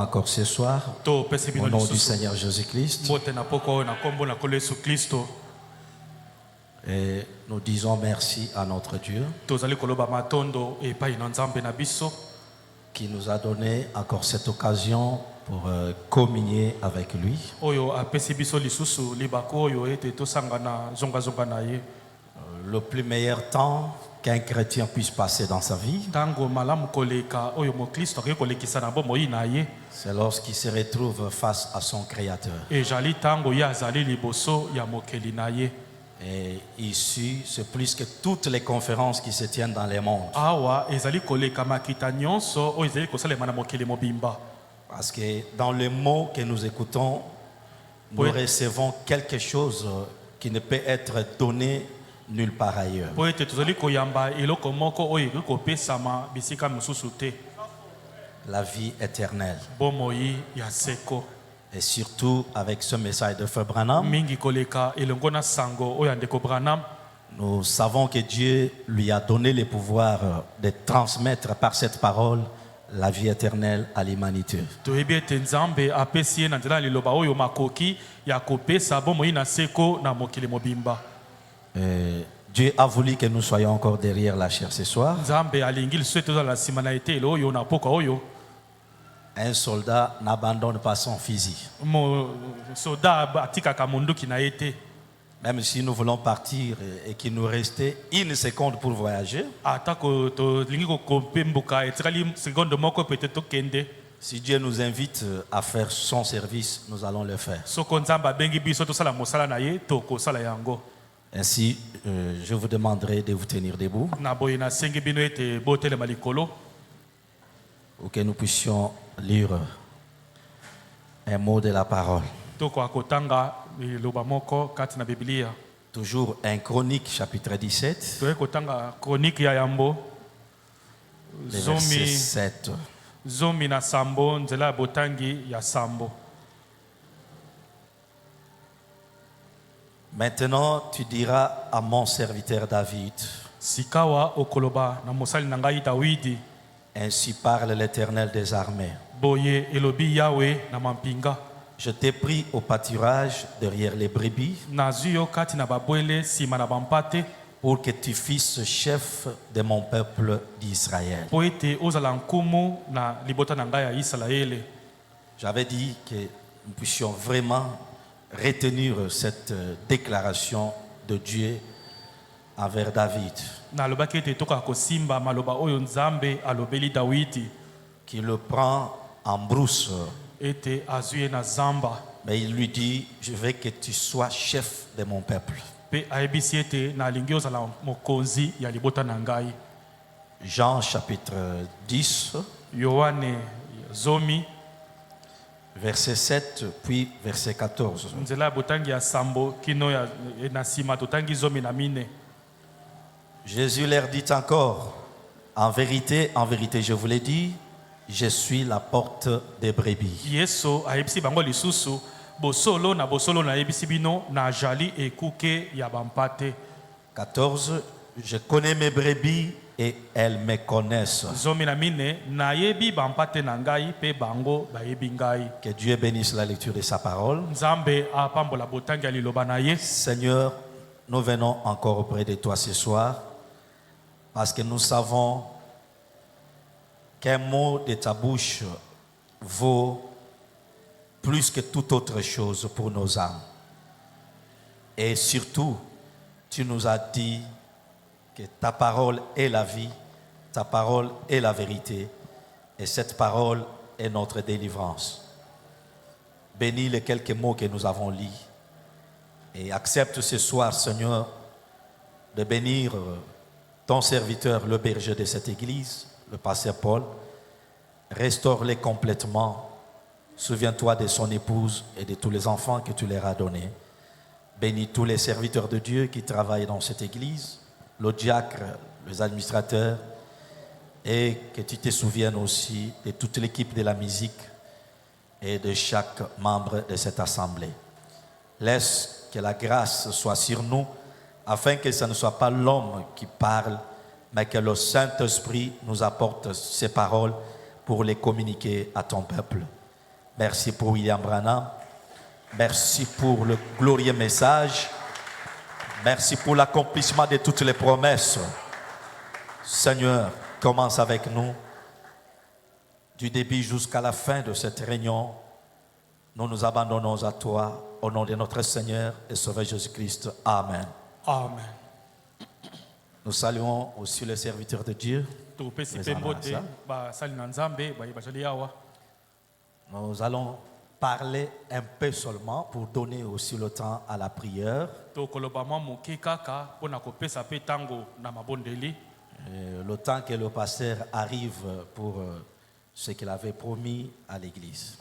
encore ce soir au nom du Seigneur Jésus-Christ. Et nous disons merci à notre Dieu qui nous a donné encore cette occasion pour communier avec lui. Le plus meilleur temps qu'un chrétien puisse passer dans sa vie, c'est lorsqu'il se retrouve face à son Créateur. Et ici, c'est plus que toutes les conférences qui se tiennent dans le monde. Parce que dans les mots que nous écoutons, nous recevons quelque chose qui ne peut être donné nulle part ailleurs. La vie éternelle. Et surtout avec ce message de Frère Branham, nous savons que Dieu lui a donné le pouvoir de transmettre par cette parole la vie éternelle à l'humanité. Dieu a voulu que nous soyons encore derrière la chair ce soir. Un soldat n'abandonne pas son fusil. Même si nous voulons partir et qu'il nous restait une seconde pour voyager, si Dieu nous invite à faire son service, nous allons le faire. Ainsi, je vous demanderai de vous tenir debout pour que nous puissions lire un mot de la parole. Toujours un Chronique chapitre 17, verset 7. Maintenant, tu diras à mon serviteur David, ainsi parle l'Éternel des armées. Je t'ai pris au pâturage derrière les brebis pour que tu fisses chef de mon peuple d'Israël. J'avais dit que nous puissions vraiment retenir cette déclaration de Dieu envers David, qui le prend en brousse, mais il lui dit, je veux que tu sois chef de mon peuple. Jean chapitre 10, verset 7 puis verset 14. Jésus leur dit encore, en vérité, je vous l'ai dit, je suis la porte des brebis. 14, je connais mes brebis et elles me connaissent. Que Dieu bénisse la lecture de sa parole. Seigneur, nous venons encore auprès de toi ce soir parce que nous savons qu'un mot de ta bouche vaut plus que toute autre chose pour nos âmes. Et surtout, tu nous as dit que ta parole est la vie, ta parole est la vérité, et cette parole est notre délivrance. Bénis les quelques mots que nous avons lus, et accepte ce soir, Seigneur, de bénir ton serviteur, le berger de cette église, le pasteur Paul. Restaure-les complètement. Souviens-toi de son épouse et de tous les enfants que tu leur as donnés. Bénis tous les serviteurs de Dieu qui travaillent dans cette église, le diacre, les administrateurs, et que tu te souviennes aussi de toute l'équipe de la musique et de chaque membre de cette assemblée. Laisse que la grâce soit sur nous, afin que ce ne soit pas l'homme qui parle, mais que le Saint-Esprit nous apporte ces paroles pour les communiquer à ton peuple. Merci pour William Branham. Merci pour le glorieux message. Merci pour l'accomplissement de toutes les promesses. Seigneur, commence avec nous. Du début jusqu'à la fin de cette réunion, nous nous abandonnons à toi au nom de notre Seigneur et Sauveur Jésus-Christ. Amen. Amen. Nous saluons aussi les serviteurs de Dieu. Nous allons parler un peu seulement pour donner aussi le temps à la prière. Le temps que le pasteur arrive pour ce qu'il avait promis à l'église.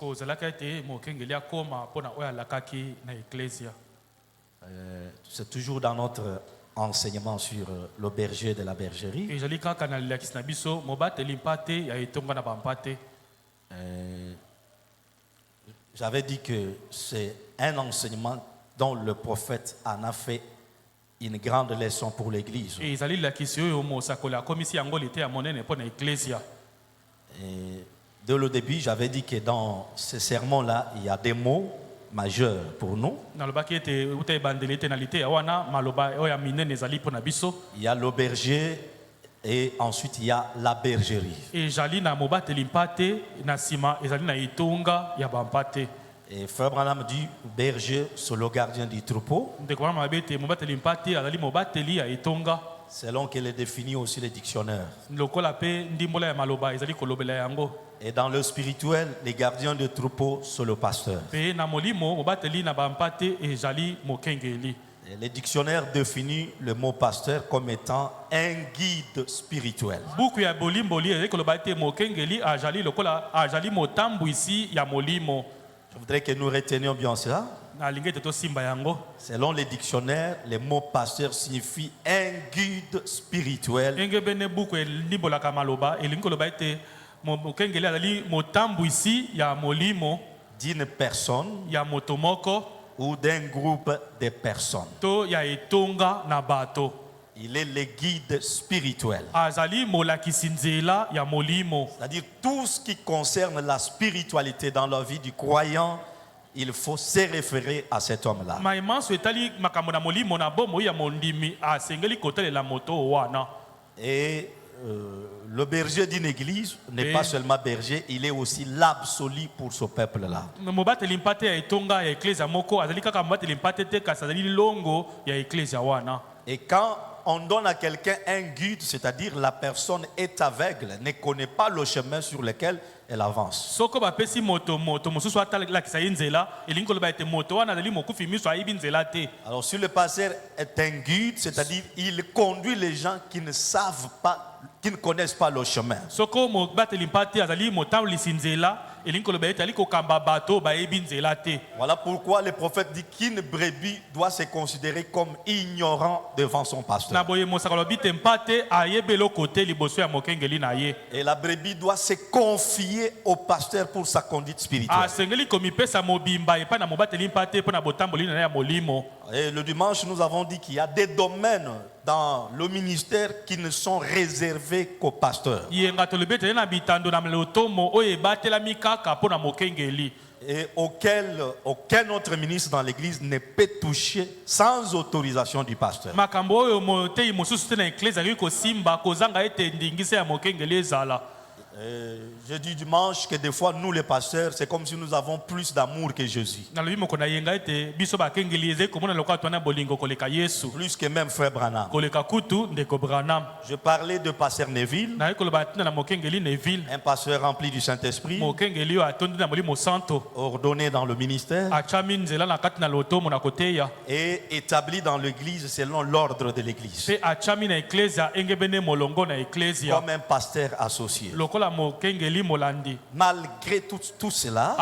C'est toujours dans notre enseignement sur le berger de la bergerie. J'avais dit que c'est un enseignement dont le prophète en a fait une grande leçon pour l'église. Et dès le début, j'avais dit que dans ce sermon-là, il y a des mots majeurs pour nous. Il y a le berger et ensuite il y a la bergerie. Et Frère Branham dit berger, c'est le gardien du troupeau. Selon qu'il est défini aussi les dictionnaires. Et dans le spirituel, les gardiens de troupeau sont le pasteur. Et les dictionnaires définissent le mot pasteur comme étant un guide spirituel. Je voudrais que nous retenions bien cela. Selon les dictionnaires, le mot pasteur signifie un guide spirituel. D'une personne ou d'un groupe de personnes. Il est le guide spirituel. C'est-à-dire tout ce qui concerne la spiritualité dans la vie du croyant, il faut se référer à cet homme-là. Et le berger d'une église n'est pas seulement berger, il est aussi l'absolu pour ce peuple-là. Et quand on donne à quelqu'un un guide, c'est-à-dire la personne est aveugle, ne connaît pas le chemin sur lequel elle avance. Alors si le pasteur est un guide, c'est-à-dire il conduit les gens qui ne savent pas, qui ne connaissent pas le chemin. Voilà pourquoi le prophète dit qu'une brebis doit se considérer comme ignorant devant son pasteur. Et la brebis doit se confier au pasteur pour sa conduite spirituelle. Et le dimanche, nous avons dit qu'il y a des domaines dans le ministère qui ne sont réservés qu'aux pasteurs. Et aucun autre ministre dans l'église ne peut toucher sans autorisation du pasteur. Je dis dimanche que des fois nous les pasteurs c'est comme si nous avons plus d'amour que Jésus. Plus que même Frère Branham. Je parlais de pasteur Neville, un pasteur rempli du Saint-Esprit, ordonné dans le ministère et établi dans l'église selon l'ordre de l'église, comme un pasteur associé. Malgré tout cela,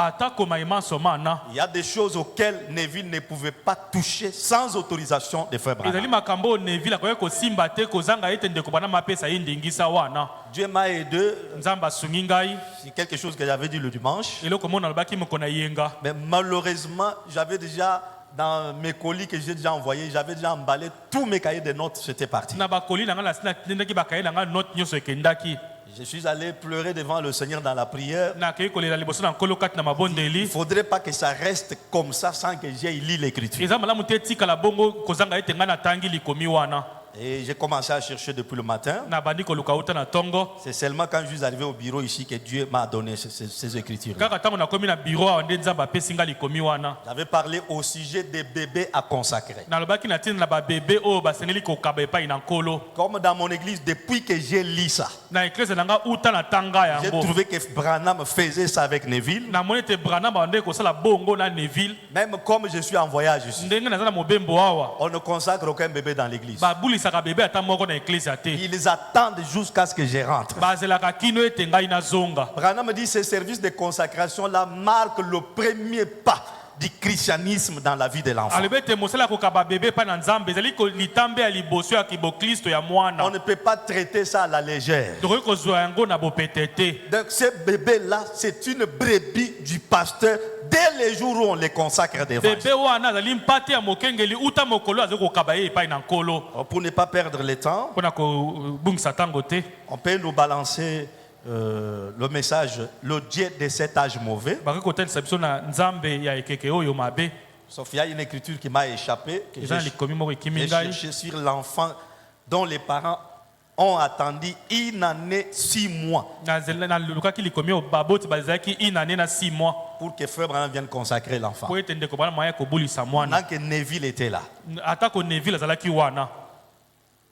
il y a des choses auxquelles Neville ne pouvait pas toucher sans autorisation de Frère Branham. Dieu m'a aidé. C'est quelque chose que j'avais dit le dimanche. Mais malheureusement, j'avais déjà dans mes colis que j'ai déjà envoyés, j'avais déjà emballé tous mes cahiers de notes, c'était parti. Je suis allé pleurer devant le Seigneur dans la prière. Il ne ne faudrait pas que ça reste comme ça sans que j'aie lu l'écriture. Et j'ai commencé à chercher depuis le matin. C'est seulement quand je suis arrivé au bureau ici que Dieu m'a donné ces écritures. J'avais parlé au sujet des bébés à consacrer. Comme dans mon église, depuis que j'ai lu ça, j'ai trouvé que Branham faisait ça avec Neville. Même comme je suis en voyage ici, on ne consacre aucun bébé dans l'église. Ils attendent jusqu'à ce que je rentre. Branham me dit que ce service de consacration là marque le premier pas du christianisme dans la vie de l'enfant. On ne peut pas traiter ça à la légère. Donc ce bébé-là, c'est une brebis du pasteur dès les jours où on les consacre devant. Pour ne pas perdre le temps, on peut nous balancer le message, le Dieu de cet âge mauvais. Sauf qu'il y a une écriture qui m'a échappé, que j'ai cherché sur l'enfant dont les parents ont attendu une année 6 mois pour que Frère Branham vienne consacrer l'enfant. Pendant que Neville était là.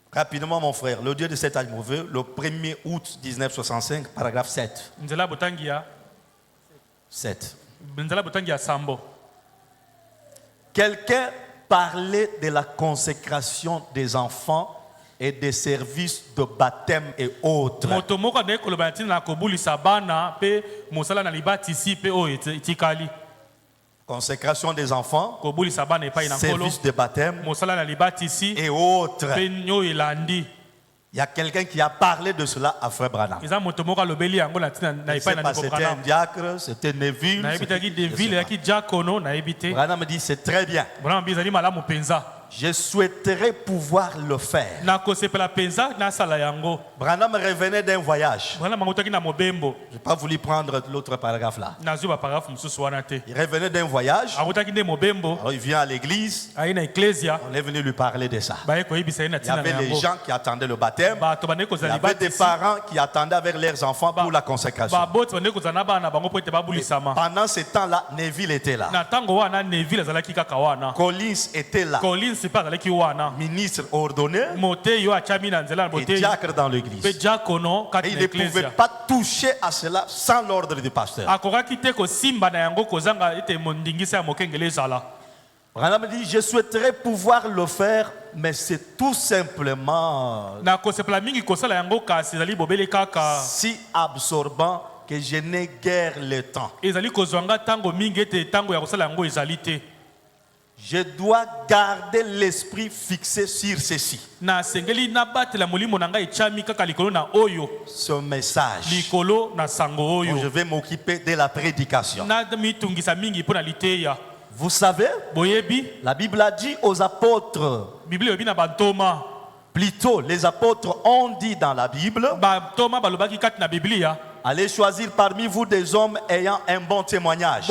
Rapidement, mon frère, le Dieu de cet âge mauvais, le 1er août 1965, paragraphe 7. 7. Quelqu'un parlait de la consécration des enfants et des services de baptême et autres. Consécration des enfants, services de baptême et autres. Il y a quelqu'un qui a parlé de cela à Frère Branham. Je ne sais pas, c'était un diacre, c'était Neville. Branham me dit c'est très bien. Je souhaiterais pouvoir le faire. Branham revenait d'un voyage. Je n'ai pas voulu prendre l'autre paragraphe là. Il revenait d'un voyage. Alors il vient à l'église. On est venu lui parler de ça. Il y avait les gens qui attendaient le baptême. Il y avait des parents qui attendaient avec leurs enfants pour la consécration. Pendant ce temps-là, Neville était là. Collins était là. Ministre ordonné et diacre dans l'église. Et il ne pouvait pas toucher à cela sans l'ordre du pasteur. Branham dit, je souhaiterais pouvoir le faire, mais c'est tout simplement si absorbant que je n'ai guère le temps. Je dois garder l'esprit fixé sur ceci. Ce message. Je vais m'occuper de la prédication. Vous savez, la Bible a dit aux apôtres. Plutôt, les apôtres ont dit dans la Bible, allez choisir parmi vous des hommes ayant un bon témoignage,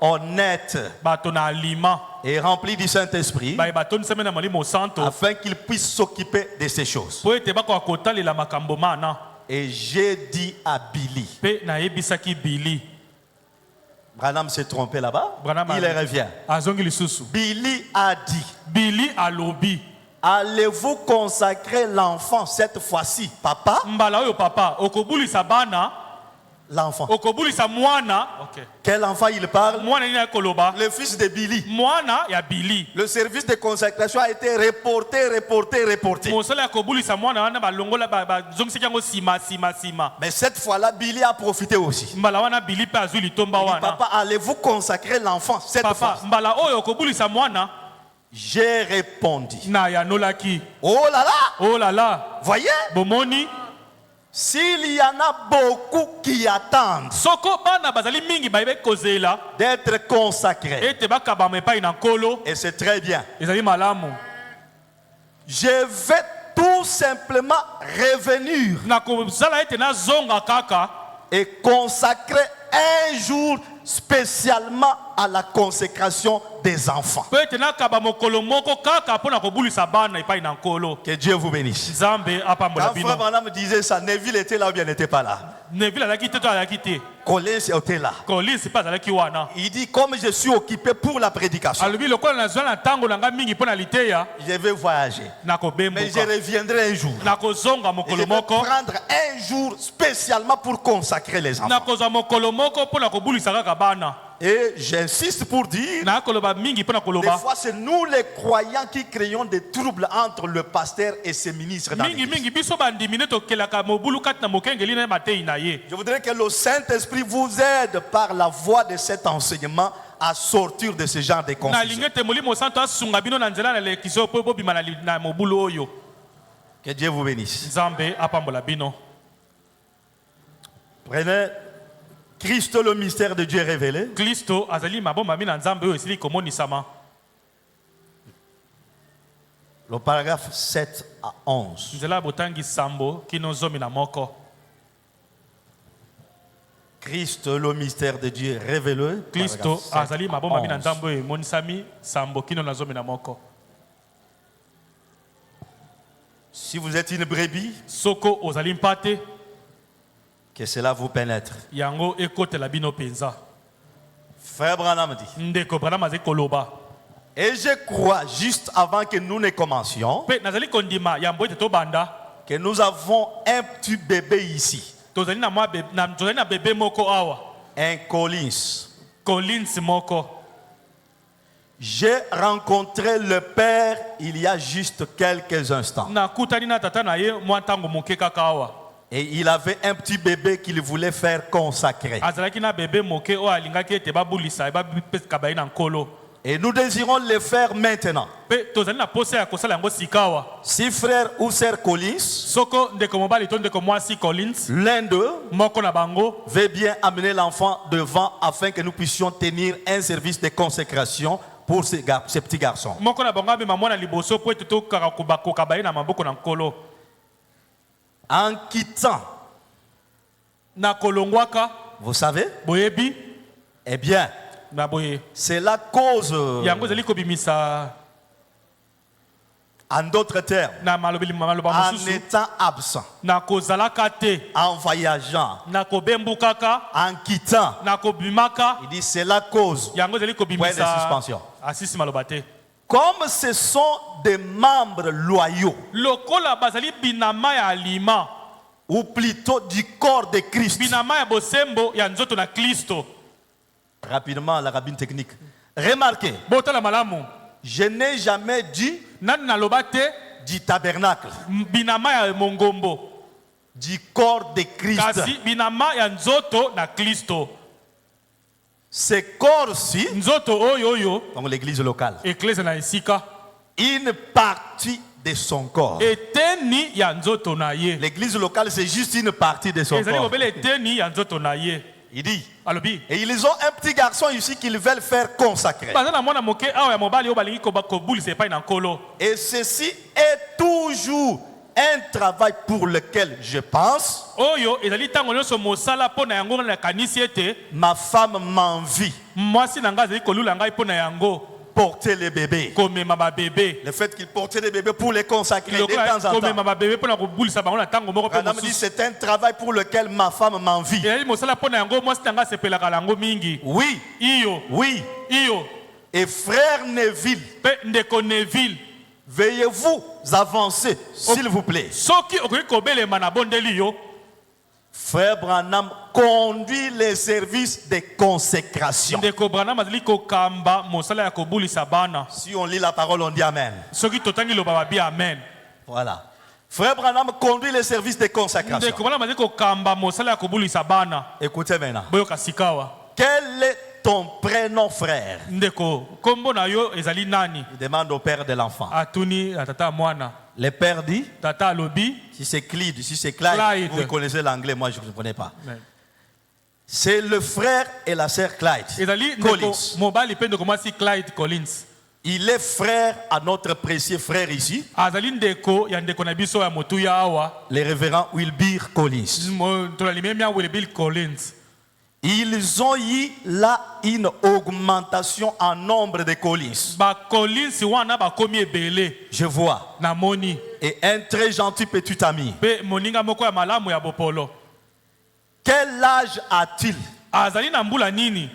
honnêtes et remplis du Saint-Esprit, afin qu'ils puissent s'occuper de ces choses. Et j'ai dit à Billy. Branham s'est trompé là-bas. Il revient. Billy a dit. Allez-vous consacrer l'enfant cette fois-ci, papa? L'enfant. Quel enfant il parle? Le fils de Billy. Le service de consacration a été reporté. Mais cette fois-là, Billy a profité aussi. Il dit, papa, allez-vous consacrer l'enfant cette fois? J'ai répondu. Oh là là. Voyez? S'il y en a beaucoup qui attendent d'être consacrés, et c'est très bien, je vais tout simplement revenir et consacrer un jour spécialement à la consécration des enfants. Que Dieu vous bénisse. Quand Frère Branham disait ça, Neville était là ou bien n'était pas là? Collins était là. Il dit, comme je suis occupé pour la prédication, je vais voyager. Mais je reviendrai un jour. Et je vais prendre un jour spécialement pour consacrer les enfants. Et j'insiste pour dire, des fois c'est nous les croyants qui créons des troubles entre le pasteur et ses ministres dans l'Église. Je voudrais que le Saint-Esprit vous aide par la voie de cet enseignement à sortir de ce genre de confusion. Que Dieu vous bénisse. Prenez Christ, le mystère de Dieu révélé. Le paragraphe 7 à 11. Christ, le mystère de Dieu révélé. Si vous êtes une brebis, que cela vous pénètre. Frère Branham dit, et je crois, juste avant que nous ne commencions, que nous avons un petit bébé ici. Un Collins. J'ai rencontré le père il y a juste quelques instants. Et il avait un petit bébé qu'il voulait faire consacrer. Et nous désirons le faire maintenant. Si frère ou sœur Collins, l'un d'eux veut bien amener l'enfant devant afin que nous puissions tenir un service de consécration pour ces petits garçons. En quittant, vous savez, eh bien, c'est la cause, en d'autres termes, en étant absent, en voyageant, en quittant, il dit c'est la cause. Point de suspension. Comme ce sont des membres loyaux, ou plutôt du corps de Christ. Rapidement, la cabine technique. Remarquez, je n'ai jamais dit du tabernacle, du corps de Christ. Ce corps-ci, donc l'église locale, une partie de son corps. L'église locale, c'est juste une partie de son corps. Il dit, et ils ont un petit garçon ici qu'ils veulent faire consacrer. Et ceci est toujours un travail pour lequel je pense. Ma femme m'envie. Porter les bébés. Le fait qu'il portait les bébés pour les consacrer de temps en temps. Madame dit c'est un travail pour lequel ma femme m'envie. Oui. Oui. Et frère Neville, veuillez-vous avancer, s'il vous plaît. Frère Branham conduit les services de consécration. Si on lit la parole, on dit Amen. Voilà. Frère Branham conduit les services de consacration. Écoutez maintenant. Quel est ton prénom, frère? Il demande au père de l'enfant. Le père dit, si c'est Clyde, si c'est Clyde, vous connaissez l'anglais, moi je ne connais pas. C'est le frère et la sœur Clyde. Collins. Il est frère à notre précieux frère ici, azali ndeko ya ndeko na biso ya motuya awa le révérend Wilbur Collins. tonalimemia Wilbur Collins. Ils ont eu là une augmentation en nombre de Collins. Ba Collins wana ba komi ebele Je vois. na moni Et un très gentil petit ami. pe moninga moko ya malamu ya bopolo. Quel âge a-t-il? Azali na mbula nini?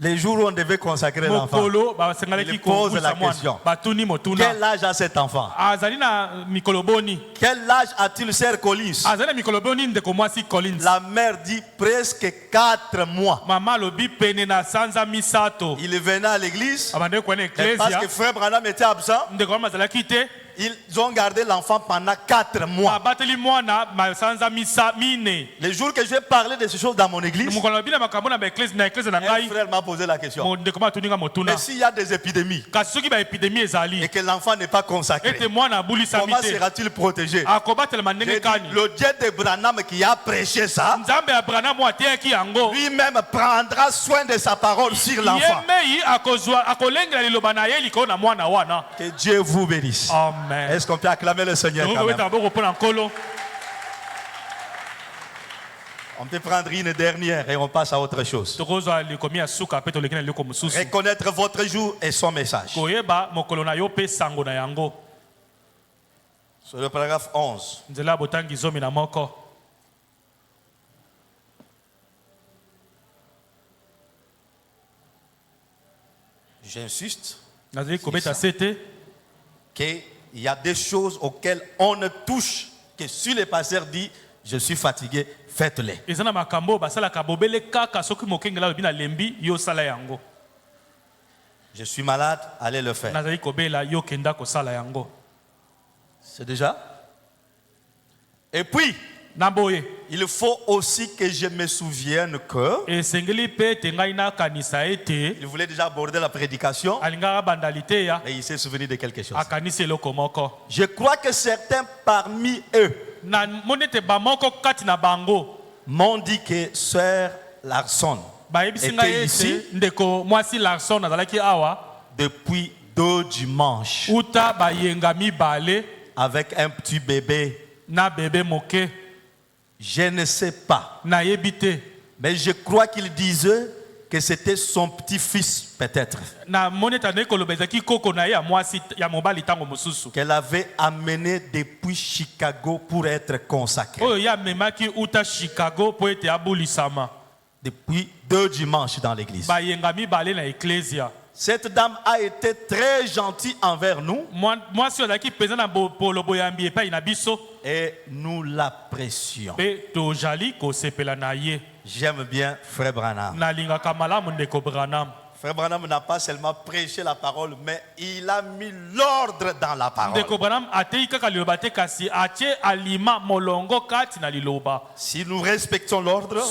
Les jours où on devait consacrer l'enfant. Mokolo ba sengaleki Il ko pose la question. batuni motuna. Quel âge a cet enfant? Azali na mikoloboni. Quel âge a-t-il, Sir Collins? Azali na mikoloboni ndeko mwasi Collins. La mère dit presque 4 mois. Mama lobi pene na sanza misato. Il venait à l'église. Abande kwenye Et parce eklesia. que frère Branham était absent, Ndeko mazalaki te. ils ont gardé l'enfant pendant 4 mois. Abateli mwana ma sanza misa mine. Les jours que je vais parler de ces choses dans mon église, Mukolo bina makambo na eklesia na eklesia na un ngai. frère m'a posé la question. Mo ndeko matuninga motuna. Mais s'il y a des épidémies Kasi soki ba epidemie ezali. et que l'enfant n'est pas consacré, Ete mwana abulisa comment mite. sera-t-il protégé? Akobatela J'ai mandenge dit, kani. le Dieu de Branham qui a prêché ça, Nzambe ya Branham ateyaki yango. lui-même prendra soin de sa parole sur l'enfant. Yemei akozwa akolengela liloba na ye likolo na mwana wana. Que Dieu vous bénisse. Amen. Est-ce qu'on peut acclamer le Seigneur quand même? On peut prendre une dernière et on passe à autre chose. Reconnaître votre jour et son message. Sur le paragraphe 11. J'insiste qu'il y a des choses auxquelles on ne touche que si le pasteur dit je suis fatigué, faites-les. Je suis malade, allez le faire. C'est déjà. Et puis, il faut aussi que je me souvienne que il voulait déjà aborder la prédication, mais il s'est souvenu de quelque chose. Je crois que certains parmi eux m'ont dit que Sœur Larson était ici depuis 2 dimanches avec un petit bébé. Je ne sais pas. Mais je crois qu'il disait que c'était son petit-fils peut-être. Qu'elle avait amené depuis Chicago pour être consacrée. Depuis 2 dimanches dans l'église. Cette dame a été très gentille envers nous. Et nous l'apprécions. J'aime bien Frère Branham. Frère Branham n'a pas seulement prêché la parole, mais il a mis l'ordre dans la parole. Si nous respectons l'ordre,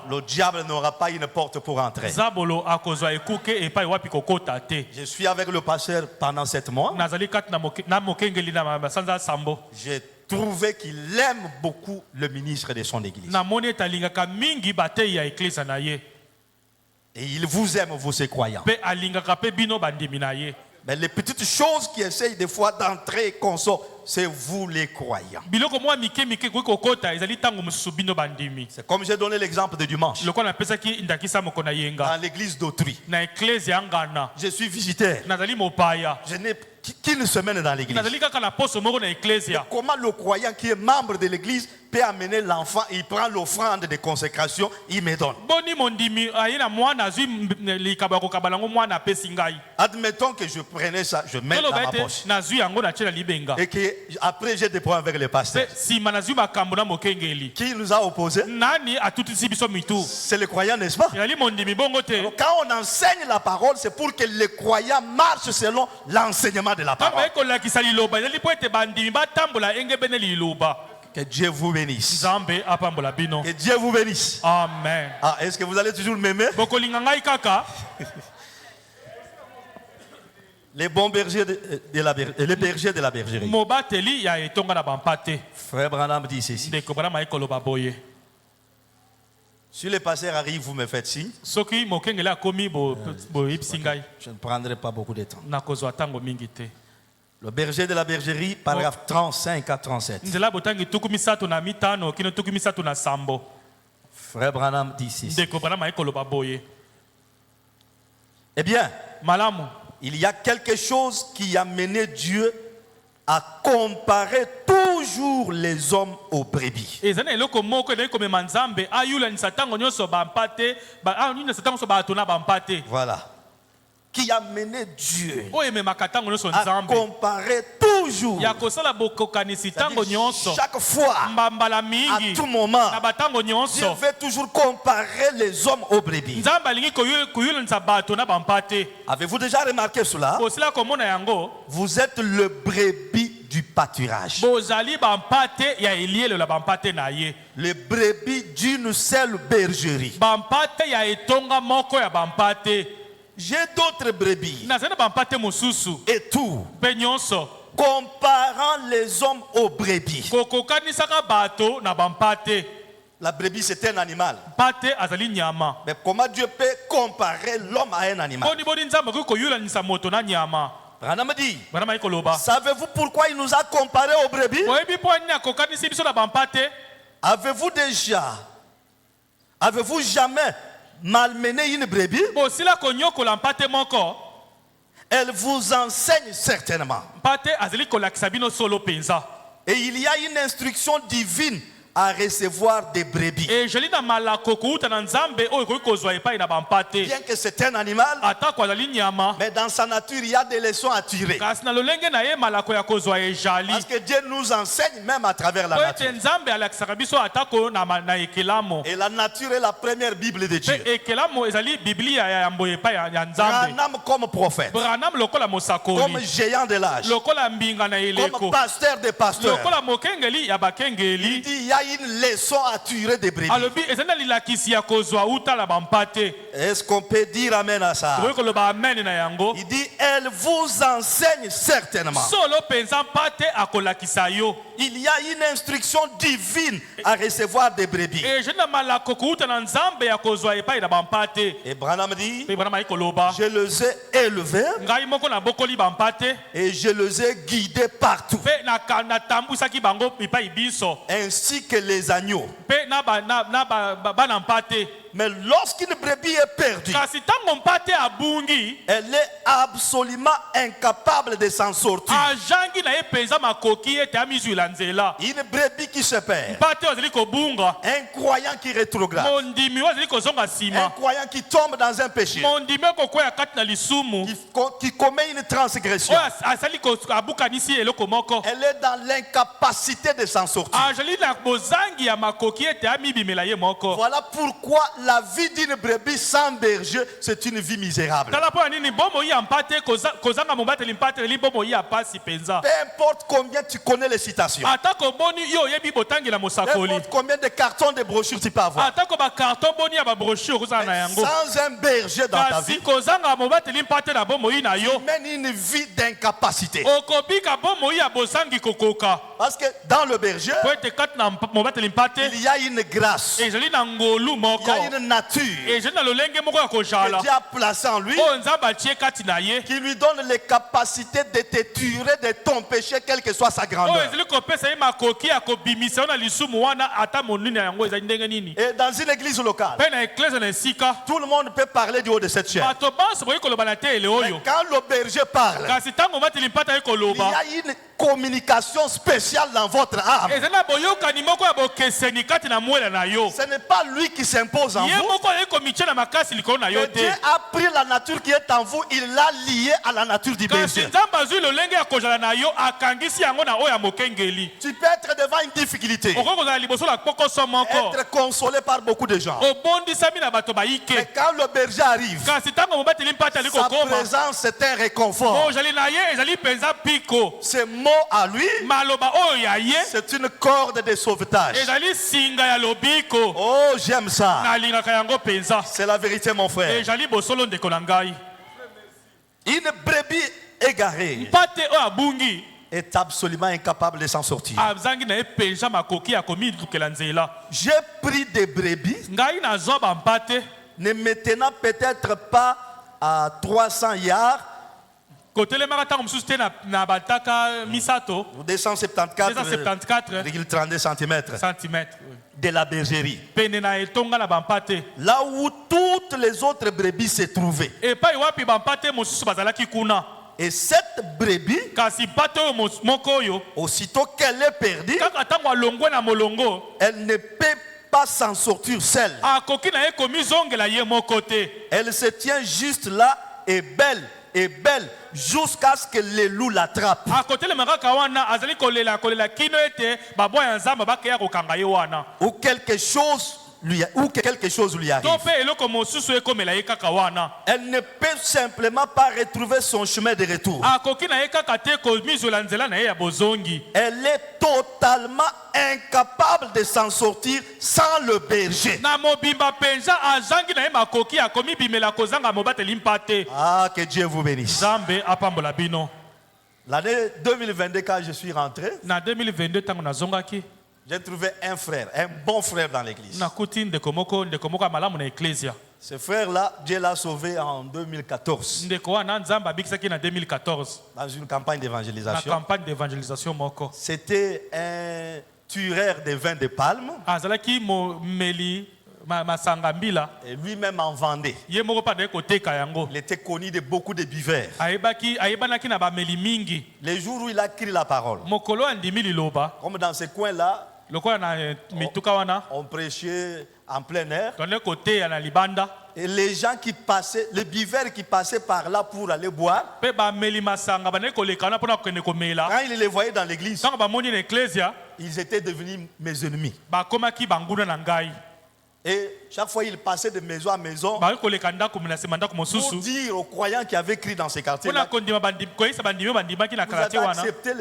le diable n'aura pas une porte pour entrer. Je suis avec le pasteur pendant 7 mois. J'ai trouvé qu'il aime beaucoup le ministre de son église. Et il vous aime, vous ces croyants. Mais les petites choses qui essayent des fois d'entrer et qu'on sort, c'est vous les croyants. C'est comme j'ai donné l'exemple de dimanche. Dans l'église d'autrui. Je suis visitaire. Je n'ai qu'une semaine dans l'église. Comment le croyant qui est membre de l'église peut amener l'enfant, il prend l'offrande de consécration, il me donne. Admettons que je prenais ça, je mets dans ma poche. Et que après j'ai des problèmes avec le pasteur. Qui nous a opposés? C'est le croyant, n'est-ce pas? Alors, quand on enseigne la parole, c'est pour que les croyants marchent selon l'enseignement de la parole. Que Dieu vous bénisse. Que Dieu vous bénisse. Amen. Ah, est-ce que vous allez toujours m'aimer? Les bons bergers les bergers de la bergerie. Frère Branham dit ceci. Si le pasteur arrive, vous me faites signe. Soki mokengeli akomi boyebisi ngai. Je ne prendrai pas beaucoup de temps. Nakozwa ntango mingi te. Le berger de la bergerie, paragraphe 35 à 37. Nzela botangi tuku misato na mitano kino tuku misato na sambo. Frère Branham dit ici. Ndeko Branham ayekoloba boye. Eh bien, Malamu. il y a quelque chose qui a mené Dieu à comparer toujours les hommes aux brebis. Ezana eloko moko na komema Nzambe ayula ni satango nyoso bampate ba ni satango so bato na bampate. Voilà. Qui a mené Dieu O emema katango nyoso à Nzambe. comparer toujours. Ya kosala bokokanisi tango nyonso. Chaque fois, Mbambala à mingi. tout moment, Na batango Dieu nyonso. veut toujours comparer les hommes aux brebis. Nzambe alingi koyula ni bato na bampate. Avez-vous déjà remarqué cela? Kosila komona yango. Vous êtes le brebis du pâturage. Bozali bampate ya elielo la bampate na ye. Le brebis d'une seule bergerie. Bampate ya etonga moko ya bampate. J'ai d'autres brebis Nazana bampate mususu. et tout. Pe nyonso. Comparant les hommes aux brebis. Kokokanisaka bato na bampate. La brebis c'est un animal. Pate azali nyama. Mais comment Dieu peut comparer l'homme à un animal? Boni boni Nzambe koyula ni moto na nyama. Branham dit, Bana koloba. savez-vous pourquoi il nous a comparés aux brebis? Oyebi po ni akokanisi biso na bampate. Avez-vous jamais malmené une brebis? Bosila konyokola mpate moko. Elle vous enseigne certainement. Mpate azali kolakisa bino solo penza. Et il y a une instruction divine à recevoir des brebis. Et je lis dans malako kuuta na Nzambe oyo koyi kozwa epai na bampate. Bien que c'est un animal, Atako azali nyama. mais dans sa nature, il y a des leçons à tirer. Kasi na lolenge na ye malako ya kozwa ejali. Parce que Dieu nous enseigne même à travers la Po nature. ete Nzambe alakisaka biso atako na ekelamo. Et la nature est la première Bible de Dieu. Pe ekelamo ezali Biblia ya yambo epai ya Nzambe. Branham comme prophète, Branham lokola mosakoli. comme géant de l'âge, Lokola mbinga na eleko. comme pasteur des pasteurs. Lokola mokengeli ya Il bakengeli. dit il y a une leçon à tirer des brebis. Alobi ezana lilakisi ya kozwa uta la bampate. Est-ce qu'on peut dire amen à ça? Tokoki koloba amen na yango. Il dit elle vous enseigne certainement. Solo penza mpate akolakisa yo. Il y a une instruction divine à recevoir des brebis. E je na malako kuuta na Nzambe ya kozwa epai na bampate. Et Branham dit, Pe bana mai koloba. je les ai élevés Ngai moko na bokoli bampate. et je les ai guidés partout, Pe na tambusaki bango epai biso. ainsi que les agneaux. Pe na bana mpate. Mais lorsqu'une brebis est perdue, Kasi tango mpate abungi. elle est absolument incapable de s'en sortir. Ajangi na ye penza makoki ete amizwila nzela. Une brebis qui se perd, Mpate ozali kobunga. un croyant qui rétrograde, Mondimi ozali kozonga un nsima. croyant qui tombe dans un péché, Mondimi okokwea kati na lisumu. qui commet une transgression. Oyo asali abukanisi eloko moko. Elle est dans l'incapacité de s'en sortir. Azali na bozangi ya makoki ete amibimela ye moko. Voilà pourquoi la vie d'une brebis sans berger, c'est une vie misérable. Tala po nini bomo ya mpate kozanga mobateli mpate li bomo ya pasi penza. Peu importe combien tu connais les citations, Atako boni yo yebi botangi la peu mosakoli. importe combien de cartons de brochures tu peux avoir, Atako ba carton boni ya ba brochure kozanga na yango. sans un berger dans ta Kasi vie, kozanga mobateli mpate na bomo na yo. tu mènes une vie d'incapacité. Okobika bomo ya bozangi kokoka. Parce que dans le berger, Po ete kati na mobateli mpate. il y a une grâce, Ezali na ngolu il moko. y a une nature Ezali na lolenge moko ya que kozala. Dieu a placée en lui, O nzamba atie kati na ye. qui lui donne les capacités de te tuer de ton péché, quelle que soit sa Oyo grandeur. ezali kopesa ye makoki ya kobimisa yo na lisumu wana ata monene ya yango ezali ndenge nini. Et dans une église locale, Mpe na eklese na esika tout le monde peut parler du haut de cette chair. bato banso boyi koloba na te ele Mais oyo. quand le berger parle, Kasi ntango bateli mpata ye il y koloba a une communication spéciale dans votre âme. ezali na boyokani moko ya bokeseni kati na mwela na yo. Ce n'est pas lui qui s'impose en Ye vous. moko azali komitie na makasi likolo na yo Mais te. Dieu a pris la nature qui est en vous, il l'a liée à la nature du Kasi berger. nzambe azwi lolenge ya kozala na yo akangisi yango na oyo ya mokengeli. Tu peux être devant une difficulté, Okoki kozala liboso na pokoso moko. être consolé par beaucoup de gens. Obondisami na bato Mais bayike. quand le berger arrive, Kasi ntango mobateli mpata ali sa kokoma. présence c'est un réconfort. Ozali na ye ezali penza piko. Ce mot à lui, Maloba oyo ya ye c'est une corde de sauvetage. ezali singa ya lobiko. Oh, j'aime ça. Nalingaka yango penza. C'est la vérité, mon frère. Ezali bosolo ndeko na ngai. Une brebis égarée Mpate oyo abungi est absolument incapable de s'en sortir. azangi na ye penja makoki ya komilukela nzela. J'ai pris des brebis, Ngai nazwa bampate ne me tenant peut-être pas à 300 yards, kotelemaka ntango mosusu te na bataka misato 274,32 cm centimètre de la bergerie. pene na etonga na bampate Là où toutes les autres brebis se trouvaient. epai wapi bampate mosusu bazalaki kuna. Et cette brebis, Kasi mpate oyo moko oyo aussitôt qu'elle est perdue, kaka ntango alongwe na molongo elle ne peut pas s'en sortir seule. akoki na ye komizongela ye moko te. Elle se tient juste là et belle, jusqu'à ce que les loups l'attrapent. akotelemaka kaka wana azali kolela kino ete babwa ya nzambe bakeya kokanga ye wana Ou quelque chose lui arrive. to mpe eloko mosusu ekomela ye kaka wana. Elle ne peut simplement pas retrouver son chemin de retour. akoki na ye kaka te komizwela nzela na ye ya bozongi. Elle est totalement incapable de s'en sortir sans le berger. na mobimba penza azangi na ye makoki ya komibimela kozanga mobateli mpa te. Ah, que Dieu vous bénisse. nzambe apambola bino. L'année 2022, quand je suis rentré, na 2022 ntango nazongaki j'ai trouvé un frère, un bon frère dans l'église. nakuti ndeko moko ya malamu na eklesia. Ce frère-là, Dieu l'a sauvé en 2014 ndeko wana nzambe abikisaki na 2014 dans une campagne na d'évangélisation. campagne d'évangélisation moko. C'était un tueur de vin de palme azalaki momeli masanga mbila et lui-même en vendait. ye moko mpa na ye koteka yango. Il était connu de beaucoup de buveurs. ayebanaki na bameli mingi. Les jours où il a écrit la parole, mokolo andimi liloba comme dans ce coin-là, lokola na mituka wana on prêchait en plein air. tone koteya na libanda Et les gens qui passaient, les buveurs qui passaient par là pour aller boire, mpe bameli masanga banaki koleka wana mpona kokende komela. quand ils les voyaient dans l'église, ntango bamoni na eklesia ils étaient devenus mes ennemis. bakomaki banguna na ngai. Et chaque fois, ils passaient de maison à maison baki koleka ndako na nsima ndako pour mosusu dire aux croyants qui avaient crié dans ces mpona quartiers-là, kondima koyisa bandimi bandimaki na vous avez kartie wana accepté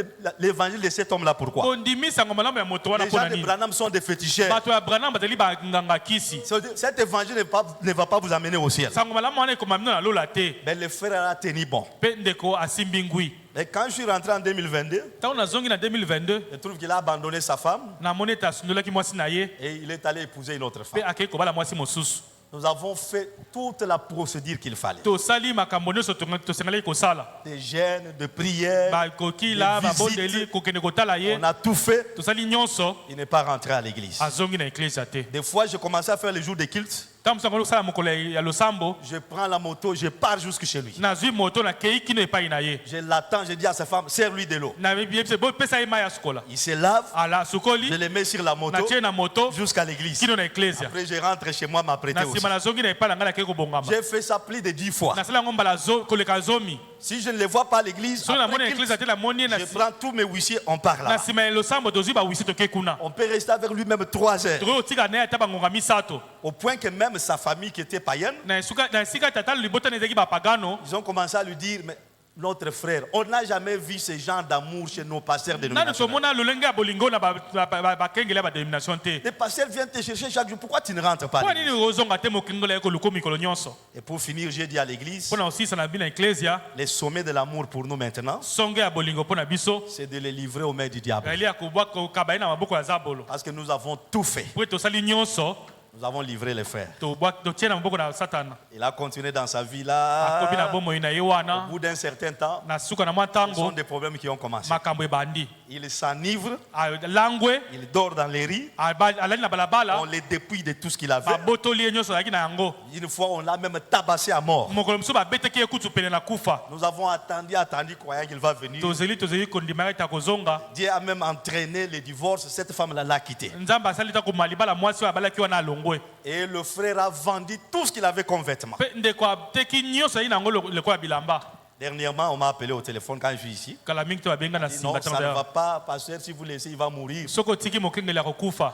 l'évangile de cet homme-là, pourquoi? kondimisango malamu ya moto wana Les gens mpona de nini. Branham sont des féticheurs. bato ya branham bazali banganga kisi. Cet évangile ne va pas vous amener au ciel. sango malamu wana ekoma bino na lola te. Mais le frère a tenu bon. mpe ndeko asimbi ngwi. Et quand je suis rentré en 2022, ntango nazongi na 2022 je trouve qu'il a abandonné sa femme namoni ete asundolaki mwasi na ye et il est allé épouser une autre mpe femme. akei kobala mwasi mosusu. Nous avons fait toute la procédure qu'il fallait. tosali makambo nyonso tosengalaki kosala. Des jeûnes, de prières, bakokila des visites. babondeli kokende kotala ye On a tout fait. tosali nyonso. Il n'est pas rentré à l'église. azongi na eklesia te. Des fois, je commençais à faire les jours de culte. ntango mosango kosala mokolo ya losambo Je prends la moto, je pars jusque chez lui. nazwi moto nakei kino epai na ye. Je l'attends, je dis à sa femme, serre-lui de l'eau. nayebise bopesa ye mai ya sukola. Il se lave, ala je sukoli le mets sur la moto natie na moto jusqu'à l'église. kino na eklesia. Après, je rentre chez moi m'apprêter na aussi. nsima nazongi na epai na ngai nakei kobongama. J'ai fait ça plus de 10 fois. nasala yango mbala koleka zomi. Si je ne le vois pas à l'église, soki namoni na après eklesia te namoni ye je prends tous mes huissiers, on part na là. nsima ya losambo tozwi bawisi tokei kuna. On peut rester avec lui même 3 heures. tokoki kotika na ye ata bangonga misato. Au point que même sa famille qui était païenne, na esika tata libotani ezalaki bapagano. ils ont commencé à lui dire, mais notre frère, on n'a jamais vu ce genre d'amour chez nos pasteurs nani dénominationnels. tomona lolenge ya bolingo na bakengeli ya badenomination te. Les pasteurs viennent te chercher chaque jour. Pourquoi tu ne rentres pas à mpo l'église? nini ozonga te mokengelo ya koluka mikolo nyonso. Et pour finir, j'ai dit à l'église, mpona osisa na bino na eklesia les sommets de l'amour pour nous maintenant, songe ya bolingo mpo na biso c'est de les livrer aux mains du diable. ezali ya kokaba ye na maboko ya zabolo. Parce que nous avons tout fait. mpo tosali nyonso Nous avons livré les frères. totie na maboko na satana. Il a continué dans sa vie akobi na là. bomoi na ye Au wana bout d'un certain temps, na suka na mwa ce sont ntango des problèmes qui ont commencé. makambo ebandi. Il s'enivre, alangwe il dort dans les riz, alali na on balabala les dépouille de tout ce qu'il avait. babotoli ye nyonso azalaki na yango. Une fois, on l'a même tabassé à mort. mokolo mosusu babetaki ye kutu pene na kufa. Nous avons attendu, croyant qu'il va venir. tozeli kondima ete akozonga. Dieu a même entraîné le divorce. Cette femme-là l'a quitté. nzambe asali ta koma libala mwasi oyo abalaki wana alongwe. Et le frère a vendu tout ce qu'il avait comme vêtements. mpe ndeko ateki nyonso azali na yango lokola bilamba. Dernièrement, on m'a appelé au téléphone quand je suis ici. kala mingi to babenga na Il dit, non, nsima ça ne va pas, pasteur, si vous laissez, il va mourir. soki otiki mokengeli ya kokufa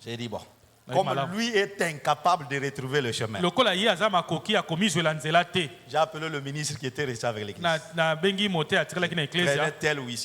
J'ai dit, bon, comme lui est incapable de retrouver le chemin. lokola ye aza makoki ya komizwela nzela te. J'ai appelé le ministre qui était resté avec l'église. na bengi moto atikalaki na Prenez eklezia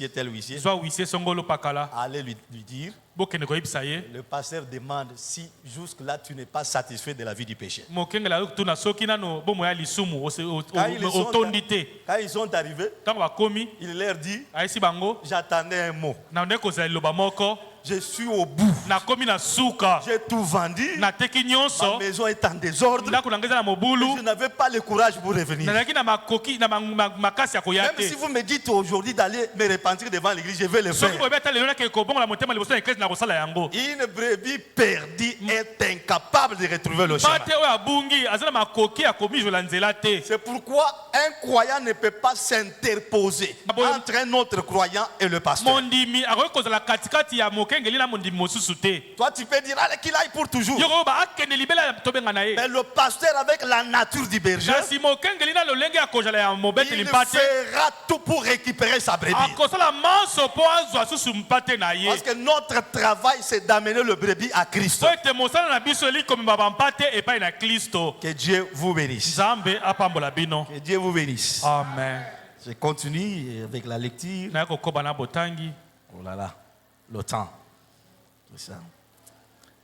tel huissier. zwa wisie songolo pakala Allez lui dire, bokende koyebisa ye le pasteur demande si jusque-là tu n'es pas satisfait de la vie du péché. mokengela tuna soki nano bomo ya lisumu otondi te. Quand ils sont arrivés, ntango bakomi il leur dit, ayesi bango j'attendais un mot. na nde kozala liloba moko Je suis au bout. nakomi na suka J'ai tout vendu. nateki Ma nyonso maison est en désordre. ndako na ngai eza na mobulu Je n'avais pas le courage pour revenir. nazalaki na makoki na makasi ya koya Même te. si vous me dites aujourd'hui d'aller me repentir devant l'église, je vais le soki faire. boyebi ata lelo nake kobongola motema liboso ya eklesi na kosala yango. Une brebis perdue est incapable de retrouver le chemin. bate oyo abungi aza na makoki ya komizwela nzela te. C'est pourquoi un croyant ne peut pas s'interposer entre un autre croyant et le pasteur. mondimi akoki kozala katikati ya mokengeli na mondimi mosusu te. Toi, tu peux dire allez, qu'il aille pour toujours. yoko oyo baakende libela tobenga na ye. Mais le pasteur, avec la nature du berger, kasi mokengeli na lolenge ya kozala ya mobeteli il mpate fera tout pour récupérer sa brebis. akosala manso mpo azwa susu mpate na ye. Parce que notre travail, c'est d'amener le brebis à Christ. po ete mosala na biso eli komema bampate epai na kristo. Que Dieu vous bénisse. nzambe apambola bino. Que Dieu vous bénisse. amen. Je continue avec la lecture. naye kokoba na botangi. Oh là là, le temps. C'est ça.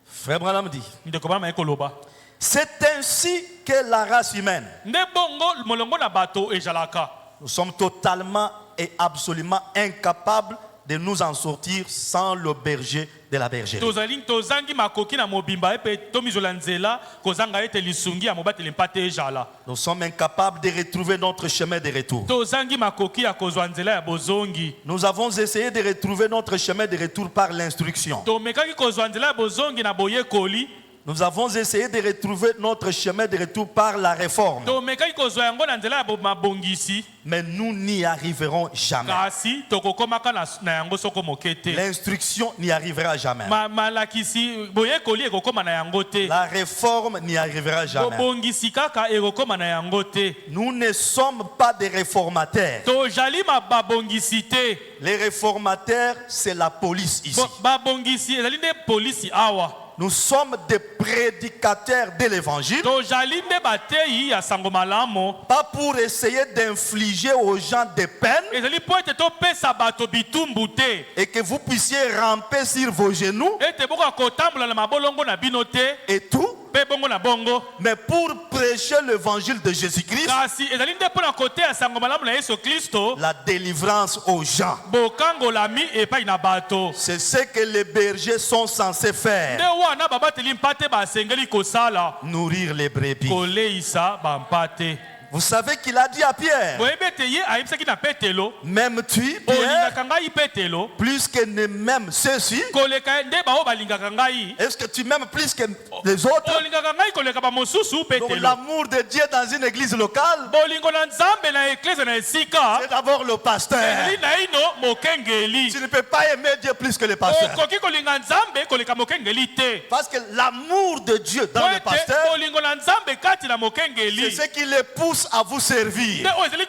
Frère Branham dit, ndeko bana maye koloba c'est ainsi que la race humaine, nde bongo molongo na bato ezalaka. nous sommes totalement et absolument incapables de nous en sortir sans le berger de la bergerie. tozangi makoki na mobimba epe tomizwela nzela kozanga ete lisungi ya mobateli mpate ezala. Nous sommes incapables de retrouver notre chemin de retour. tozangi makoki ya kozwa nzela ya bozongi. Nous avons essayé de retrouver notre chemin de retour par l'instruction. tomekaki kozwa nzela ya bozongi na boyekoli. Nous avons essayé de retrouver notre chemin de retour par la réforme. tomekaki kozwa yango na nzela ya mabongisi. Mais nous n'y arriverons jamais. kasi tokokomaka na yango soko moke te. L'instruction n'y arrivera jamais. malakisi boyekoli ekokoma na yango te. La réforme n'y arrivera jamais. bobongisi kaka ekokoma na yango te. Nous ne sommes pas des réformataires. tozali babongisi te. Les réformataires, c'est la police ici. babongisi ezali nde polisi awa. Nous sommes des prédicateurs de l'évangile, tozali nde bateyi ya sango malamu. pas pour essayer d'infliger aux gens des peines ezali mpo ete topesa bato bitumbu te. et que vous puissiez ramper sur vos genoux ete bokoka kotambola na mabolongo na bino te. et tout, mpe bongo na bongo. mais pour prêcher l'évangile de Jésus-Christ, kasi ezali nde mpo na koteya sango malamu na yesu kristo. la délivrance aux gens. bokangolami epai na bato. C'est ce que les bergers sont censés nde faire, wana babateli mpate basengeli kosala. nourrir les brebis. koleisa bampate. Vous savez qu'il a dit à Pierre, boyebi ete ye ayebisaki na petelo. m'aimes-tu, Pierre, olingaka ngai petelo. plus que ne m'aime ceux-ci? koleka nde bao balingaka ngai. Est-ce que tu m'aimes plus que les autres? olingaka ngai koleka bamosusu Donc petelo. l'amour de Dieu dans une église locale, bolingo na nzambe na eklese na esika. c'est d'abord le pasteur. ezali na ino mokengeli. Tu ne peux pas aimer Dieu plus que le pasteur. okoki kolinga nzambe koleka mokengeli te. Parce que l'amour de Dieu dans po le ete pasteur, bolingo na nzambe kati na c'est mokengeli ce qui les pousse à vous servir, nde oyo ezali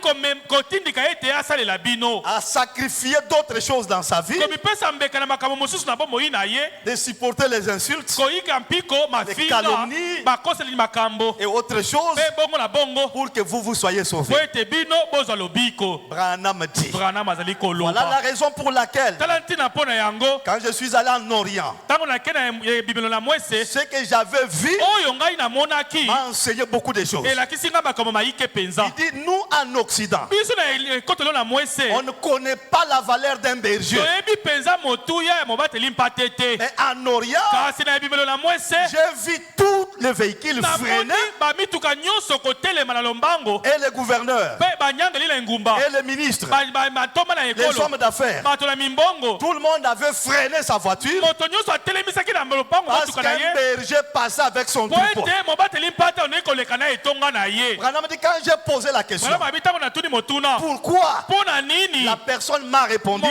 kotindika ete asalela bino. à sacrifier d'autres choses dans sa vie, komipesa mbeka na makambo mosusu na bomoi na ye. de supporter les insultes koyika mpiko mafinga calomnies bakoseli makambo et autres choses mpe bongo na bongo pour que vous soyez sauvés. po ete bino bozwa lobiko. Branham dit. branam azali Voilà la koloba raison pour laquelle, tala ntina mpo na yango quand je suis allé en Orient, ntango nake na bibelo na mwese ce que j'avais vu oyo ngai namonaki m'a enseigné beaucoup de choses. elakisi ngai makambo mayike mpenza. Il dit, nous en Occident, biso na ekotelo na mwese on ne connaît pas la valeur d'un berger. toyebi mpenza motuya ya mobateli mpate te. Mais en Orient, kasi na bibelo na mwese j'ai vu tous les véhicules namoni freinés bamituka nyonso kotelema na lombango et les gouverneurs mpe banyangeli na engumba et les ministres, batoma na les ekolo hommes d'affaires. bato na mimbongo. Tout le monde avait freiné sa voiture moto nyonso atelemisaki na lopango parce batuka na qu'un ye berger passait avec son po troupeau. ete mobateli mpate onei koleka na etonga na ye. Branham dit, quand j'ai posé la question, malamu abi ntango natuni motuna pourquoi, mpo na nini la personne m'a répondu,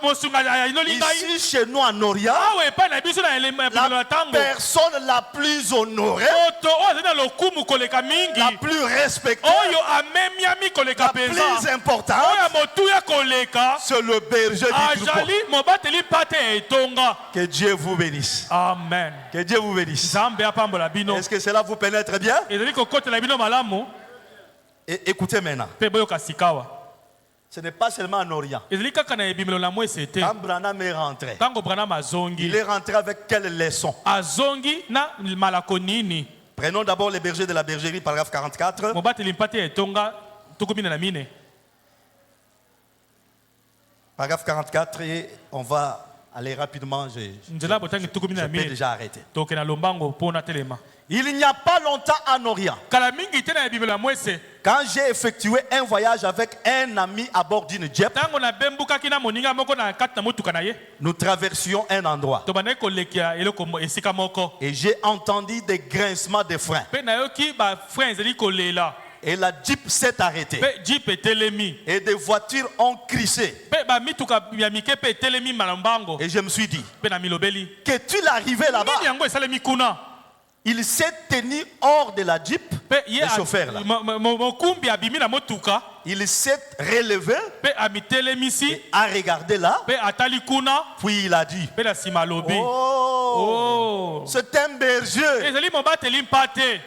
mosunga ayinoli ngai ici chez nous en Orient, awa epai na biso na bibelo na la ntango personne la plus honorée, moto oyo azali na lokumu koleka mingi la plus respectée, oyo amemiami koleka la penza plus importante, oyo motuya koleka c'est le berger du troupeau. ajali mobateli mpate ya etonga. Que Dieu vous bénisse. Amen. Que Dieu vous bénisse. Nzambe apambola bino. Est-ce que cela vous pénètre bien? ezali kokotela bino malamu Et écoutez maintenant. mpe boyoka sikawa. Ce n'est pas seulement en Orient. ezali kaka na ebimelo na mwese te. Quand Branham est rentré, ntango branham il azongi est rentré avec quelle leçon? azongi na malako nini. Prenons d'abord les bergers de la bergerie, paragraphe 44. mobateli mpate ya etonga tuku mine na mine. Paragraphe 44, et on va aller rapidement. nzela botangi tuku mine Je na peux mine déjà arrêter. toke na lombango mpona telema. Il n'y a pas longtemps en Orient, kala mingi te na ebimelo ya mwese quand j'ai effectué un voyage avec un ami à bord d'une Jeep, ntango nabembukaki na moninga moko na kati na motuka na ye nous traversions un endroit tobandaki kolekela eloko esika moko et j'ai entendu des grincements de freins. mpe nayoki bafrein ezali kolela Et la Jeep s'est arrêtée. mpe jip etelemi Et des voitures ont crissé. mpe bamituka ya mike mpe etelemi malombango Et je me suis dit, mpe na milobeli qu'est-il arrivé nini là-bas? yango esalemi kuna. Il s'est tenu hors de la Jeep, mpe ye le chauffeur là. mokumbi abimi na motuka Il s'est relevé mpe amitelemisi et a regardé là, mpe atali kuna puis il a dit, mpe na nsima alobi oh, c'est un berger. ezali mobateli mpate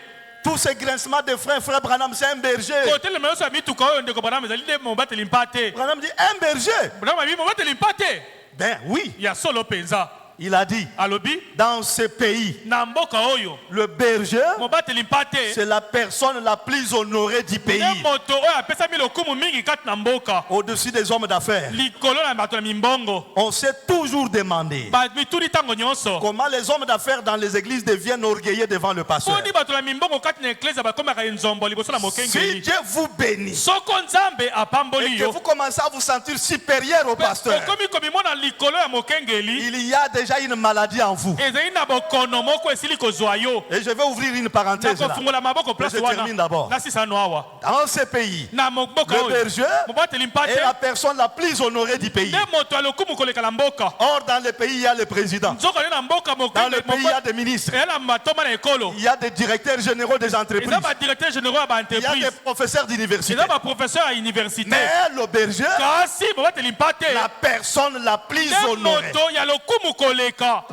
Tous ces grincements de freins, frère Branham, c'est un berger. kotelema nyonso ya mituka oyo ndeko branam ezali nde mobateli mpate. Branham dit, un berger? branam abi mobateli mpate Ben oui, ya solo penza il a dit, alobi dans ce pays, na mboka oyo le berger, mobateli mpate c'est la personne la plus honorée du pays, nde moto oyo apesami lokumu mingi kati na mboka au-dessus des hommes d'affaires. likolo na bato na mimbongo. On s'est toujours demandé mituni ntango nyonso comment les hommes d'affaires dans les églises deviennent orgueilleux devant le pasteur. poni bato na mimbongo kati na eklezia bakomaka nzombo liboso na Si mokengeli. Dieu vous bénit soko nzambe et apamboli que yo vous commencez à vous sentir supérieur au pasteur, okomi komimona likolo ya mokengeli il y a déjà une maladie en vous. ezali na bokono moko esili kozwa yo. Et je vais ouvrir une parenthèse là. nakofungola maboko place Je termine d'abord. wana nasisano awa Dans ce pays, na mboka le oyo berger mobateli est mpate la personne la plus honorée du pays. nde moto ya lokumu koleka na mboka. Or, dans le pays, il y a le président. nzoko ye na mboka Dans le pays, il y a des ministres. eya na matoma na ekolo Il y a des directeurs généraux des entreprises. eza badirecteur généraux ya Il y a des baentreprise professeurs d'université. eza baprofesseur ya université. Mais le berger, kasi mobateli mpate la personne la plus nde honorée. moto ya lokumu koleka.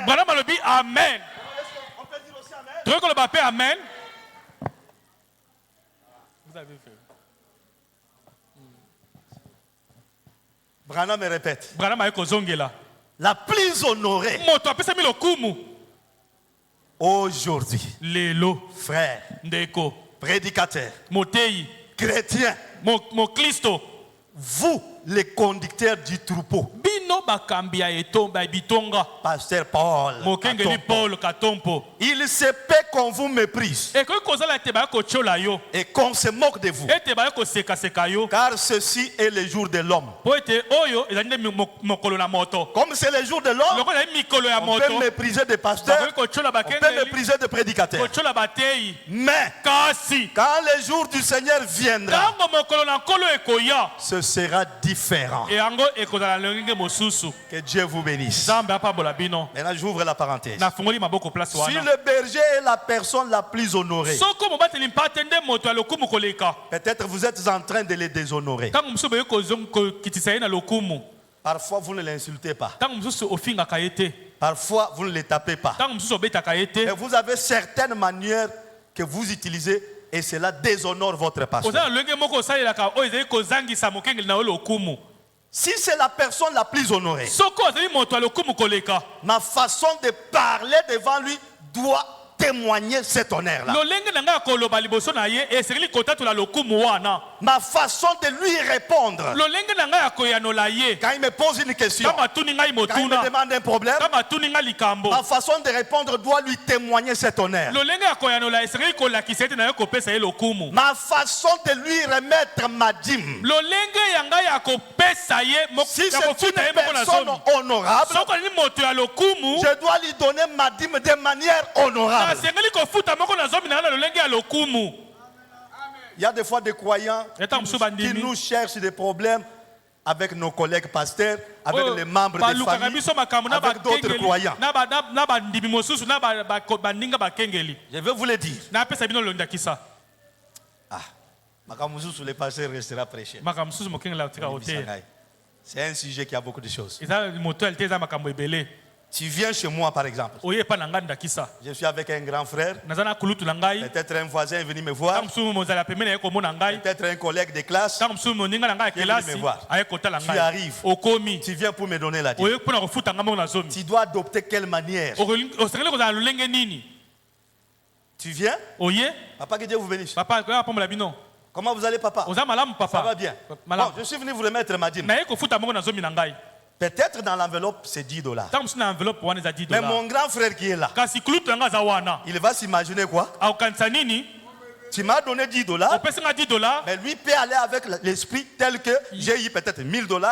branam alobi amen. On peut dire aussi amen. tokoki koloba mpe amen. Branham me répète. branam aye kozongela La plus honorée moto apesami lokumu aujourd'hui, lelo frère, ndeko prédicateur, moteyi chrétien, moklisto vous, les conducteurs du troupeau, bino bakambi ya bitonga pasteur Paul, mokengeli Katompo, paul katompo il se peut qu'on vous méprise ekoki kozala ete baya kotyola yo et qu'on se moque de vous, ete baya kosekaseka yo car ceci est le jour de l'homme. mpo ete oyo ezali nde mokolo na moto. Comme c'est le jour de l'homme, loko ezali mikolo ya on moto peut mépriser des pasteurs, bakoki kotyola on peut bakengeli mépriser des prédicateurs. kotyola bateyi. Mais kasi quand le jour du Seigneur viendra, ntango mokolo na nkolo ekoya ce sera différent. yango ekozala lolenge mosusu. Que Dieu vous bénisse. nzambe apambola bino. Maintenant, j'ouvre la parenthèse. nafungoli maboko place Si wana le berger est la personne la plus honorée, soko mobateli mpate nde moto ya lokumu koleka peut-être vous êtes en train de le déshonorer. ntango mosusu boye kokitisa ye na lokumu Parfois, vous ne l'insultez pas. ntango mosusu ofingaka ye te Parfois, vous ne le tapez pas. ntango mosusu obetaka ye te Et vous avez certaines manières que vous utilisez et cela déshonore votre oza pasteur. na lolenge moko osalelaka oyo ezali kozangisa mokengeli na yo lokumu. Si c'est la personne la plus honorée, soko azali moto ya lokumu koleka ma façon de parler devant lui doit témoigner cet honneur-là. lolenge na ngai ya koloba liboso na ye esengeli kotatola lokumu wana. Ma façon de lui répondre. lolenge na ngai ya koyanola ye Quand il me pose une question, ntango atuni ngai quand il me motuna demande un problème, ntango atuni ngai likambo ma façon de répondre doit lui témoigner cet honneur. lolenge ya koyanola esengeli kolakisa ete na ye kopesa ye lokumu. Ma façon de lui remettre ma dîme. lolenge ya ngai ya kopesa ye Si ya c'est kofuta ye une moko na personne zomi honorable, soko azali moto ya lokumu je dois lui donner ma dîme de manière honorable. nasengeli kofuta moko na zomi na ye na lolenge ya lokumu. Il y a des fois des croyants Eta msuba qui ndimi. nous cherchent des problèmes avec nos collègues pasteurs, avec les membres des familles, avec d'autres croyants. Je vais vous le dire. Ah, Makamusu, les pasteurs restera prêcher. C'est un sujet qui a beaucoup de choses. Tu viens chez moi par exemple. Je suis avec un grand frère. Peut-être un voisin est venu me voir. Peut-être un collègue de classe. Qui est venu me voir. Tu arrives. Tu viens pour me donner la dîme. Tu dois adopter quelle manière? Tu viens? Papa, que Dieu vous bénisse. Comment vous allez, papa? Ça va bien. Bon, je suis venu vous remettre ma dîme. Peut-être dans l'enveloppe, c'est $10. Mais mon grand frère qui est là, il va s'imaginer quoi? Tu m'as donné $10, mais lui peut aller avec l'esprit tel que j'ai eu peut-être $1000, $300,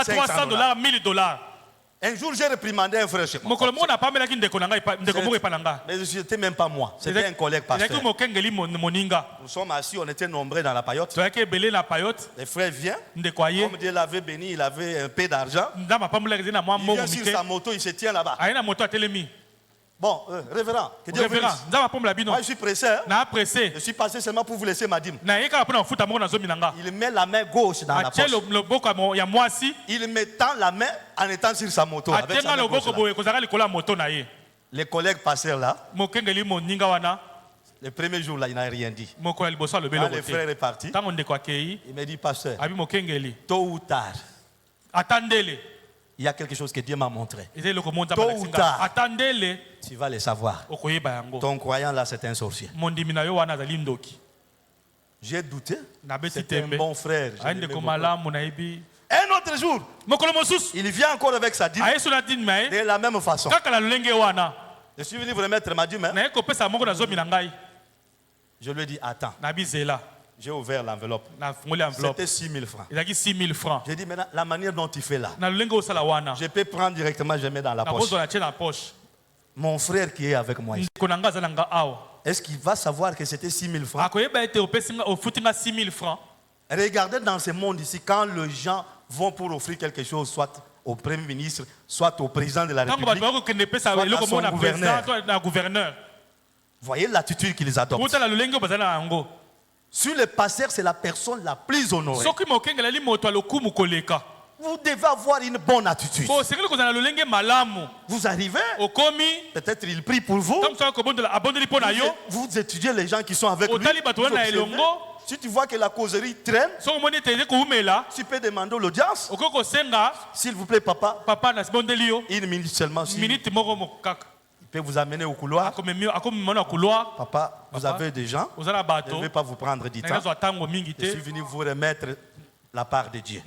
$500. Un jour, j'ai réprimandé un frère chez moi. Mais ce n'était même pas moi, c'était un collègue pasteur. Nous sommes assis, on était nombreux dans la paillote. Les frères viennent. Comme Dieu l'avait béni, il avait un peu d'argent. Il vient sur sa moto, il se tient là-bas. Bon, révérend, que Dieu vous bénisse. Moi, je suis pressé. Je suis passé seulement pour vous laisser ma dîme. Il met la main gauche dans la poche. Il me tend la main en étant sur sa moto. Avec sa main gauche là. Les collègues passèrent là. Le premier jour là, il n'a rien dit. Quand le frère est parti, il me dit, pasteur, tôt ou tard, il y a quelque chose que Dieu m'a montré. Tôt ou tard, tu vas le savoir. Ton croyant là, c'est un sorcier. J'ai douté. C'était un bon frère. Un autre jour, il vient encore avec sa dîme de la même façon. Je suis venu vous remettre ma dîme. Je lui ai dit, attends. J'ai ouvert l'enveloppe. C'était 6 000 francs. J'ai dit, maintenant, la manière dont tu fais là, je peux prendre directement, je mets dans la poche. Mon frère qui est avec moi ici, est-ce qu'il va savoir que c'était 6 000 francs? Regardez dans ce monde ici, quand les gens vont pour offrir quelque chose, soit au Premier ministre, soit au président de la République, soit à son gouverneur. Voyez l'attitude qu'ils adoptent. Sur le pasteur, c'est la personne la plus honorée. Vous devez avoir une bonne attitude. Vous arrivez, peut-être il prie pour vous. Vous étudiez les gens qui sont avec lui. Si tu vois que la causerie traîne, tu peux demander l'audience. S'il vous plaît, papa, une minute seulement. Il peut vous amener au couloir. Papa, vous avez des gens. Je ne vais pas vous prendre du temps. Je suis venu vous remettre la part de Dieu.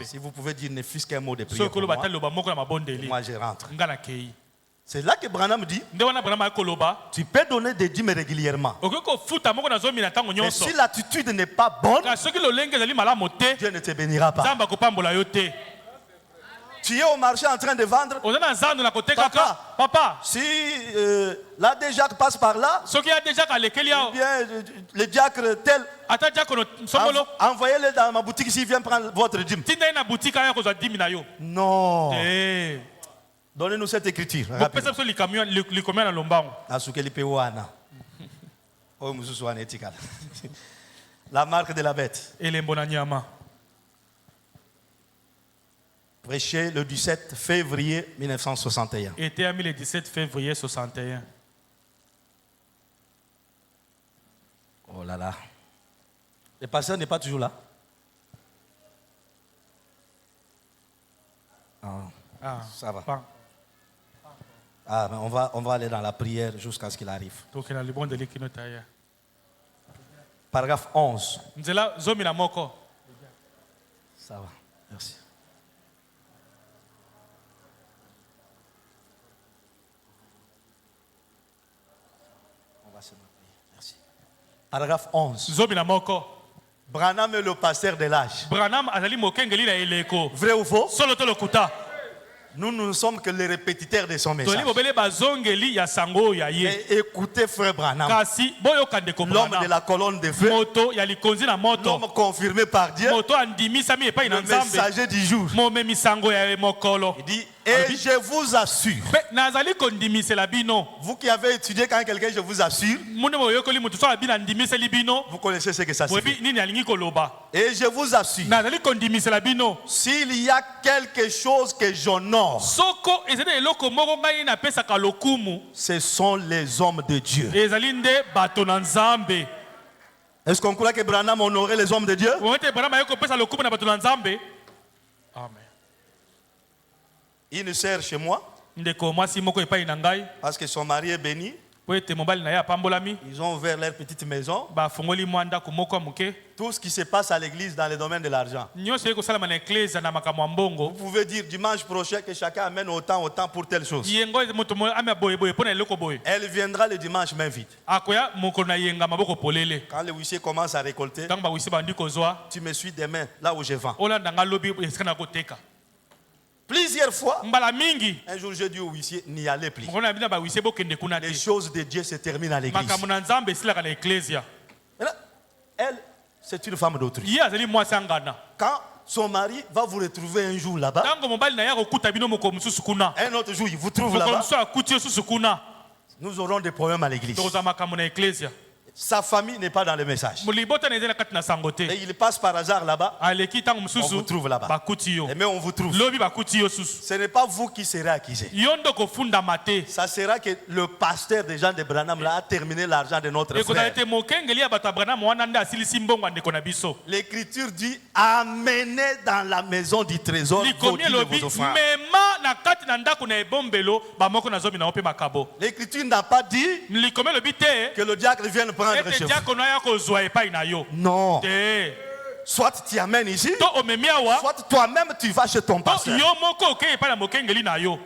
Si vous pouvez dire ne fût-ce qu'un mot de prière pour moi je rentre. C'est là que Branham dit, tu peux donner des dîmes régulièrement. Mais si l'attitude n'est pas bonne, Dieu ne te bénira pas. Tu es au marché en train de vendre. Papa, si l'ADJAC passe par là, ou bien le diacre tel, envoyez-le dans ma boutique s'il vient prendre votre dîme. Non. Donnez-nous cette écriture. La marque de la bête. Prêché le 17 février 1961. Était le 17 février 61. Oh là là. Le pasteur n'est pas toujours là. Ça va. Mais on va aller dans la prière jusqu'à ce qu'il arrive. Paragraphe 11. Ça va. Merci. Merci. Paragraphe 11. Branham est le pasteur de l'âge. Vrai ou faux? Nous ne sommes que les répétiteurs de son message. toli bobele bazongeli ya sango ya ye Et écoutez Frère Branham, kasi boyoka ndeko l'homme de Branham la colonne de feu, moto ya likonzi na moto l'homme confirmé par Dieu, moto andimisami epai na le nzambe messager du jour. momemi sango ya mokolo Il dit, et je vous assure, mpe nazali kondimisela bino vous qui avez étudié quand quelqu'un, je vous assure, mune boyokoli moto so abi nandimiseli bino vous connaissez ce que ça boyebi signifie. nini alingi koloba Et je vous assure, nazali kondimisela bino s'il y a quelque chose que j'honore, soko ezali eloko moko ngai napesaka lokumu ce sont les hommes de Dieu. ezali nde bato na nzambe Est-ce qu'on croit que Branham honorait les hommes de Dieu? omete Branham aye kopesa lokumu na bato na nzambe amen Une sœur chez moi, ndeko mwasi moko epai na ngai parce que son mari est béni, po ete mobali na ye apambolami ils ont ouvert leur petite maison. bafungoli mwa ndako moko ya moke Tout ce qui se passe à l'église dans le domaine de l'argent. nyonso eye kosalama na eklezia na makambo ya mbongo Vous pouvez dire dimanche prochain que chacun amène autant pour telle chose. yengo moto amia boyeboye mpo na eloko boye Elle viendra le dimanche main vide. akoya mokolo na yenga maboko polele Quand le huissier commence à récolter, ntango bawisi bandi kozwa tu me suis demain là où je vends. olanda nga lobi esika na koteka Plusieurs fois, mbala mingi un jour j'ai dit au huissier, n'y allez plus. mokolo na bino bawisi bokende kuna te Les choses de Dieu se terminent à l'église. makambo na nzambe esilaka na eklezia Maintenant, elle, c'est une femme d'autrui. ye azali mwasi angana Quand son mari va vous retrouver un jour là-bas, ntango mobali na ye akokuta bino mokolo mosusu kuna un autre jour il vous trouve mokolo là-bas, mosusu akuti yo susu kuna nous aurons des problèmes à l'église. tokozwa makambo na eklezia Sa famille n'est pas dans le message. libota na eza na kati na sango te Et il passe par hasard là-bas, aleki ntango on mosusu vous trouve là-bas. bakuti yo Et mais on vous trouve. lobi bakuti yo susu Ce n'est pas vous qui serez accusé. yo nde kofundama te Ça sera que le pasteur de Jean de Branham là a terminé l'argent de notre ekozala frère. ete mokengeli ya bato ya abraham wana nde asilisi mbongo ya ndeko na biso L'écriture dit amenez dans la maison du trésor vos likomi dîmes et elobi vos offrandes. mema na kati na ndako na ebombelo bamoko nazomi nango mpe makabo L'écriture n'a pas dit likomi elobi te que le diacre vienne prendre ete chez vous. diakono aya kozwa epai na yo Non. te Soit tu amènes ici, to omemi awa soit toi-même tu vas chez ton to pasteur. yo moko okei epai na mokengeli na yo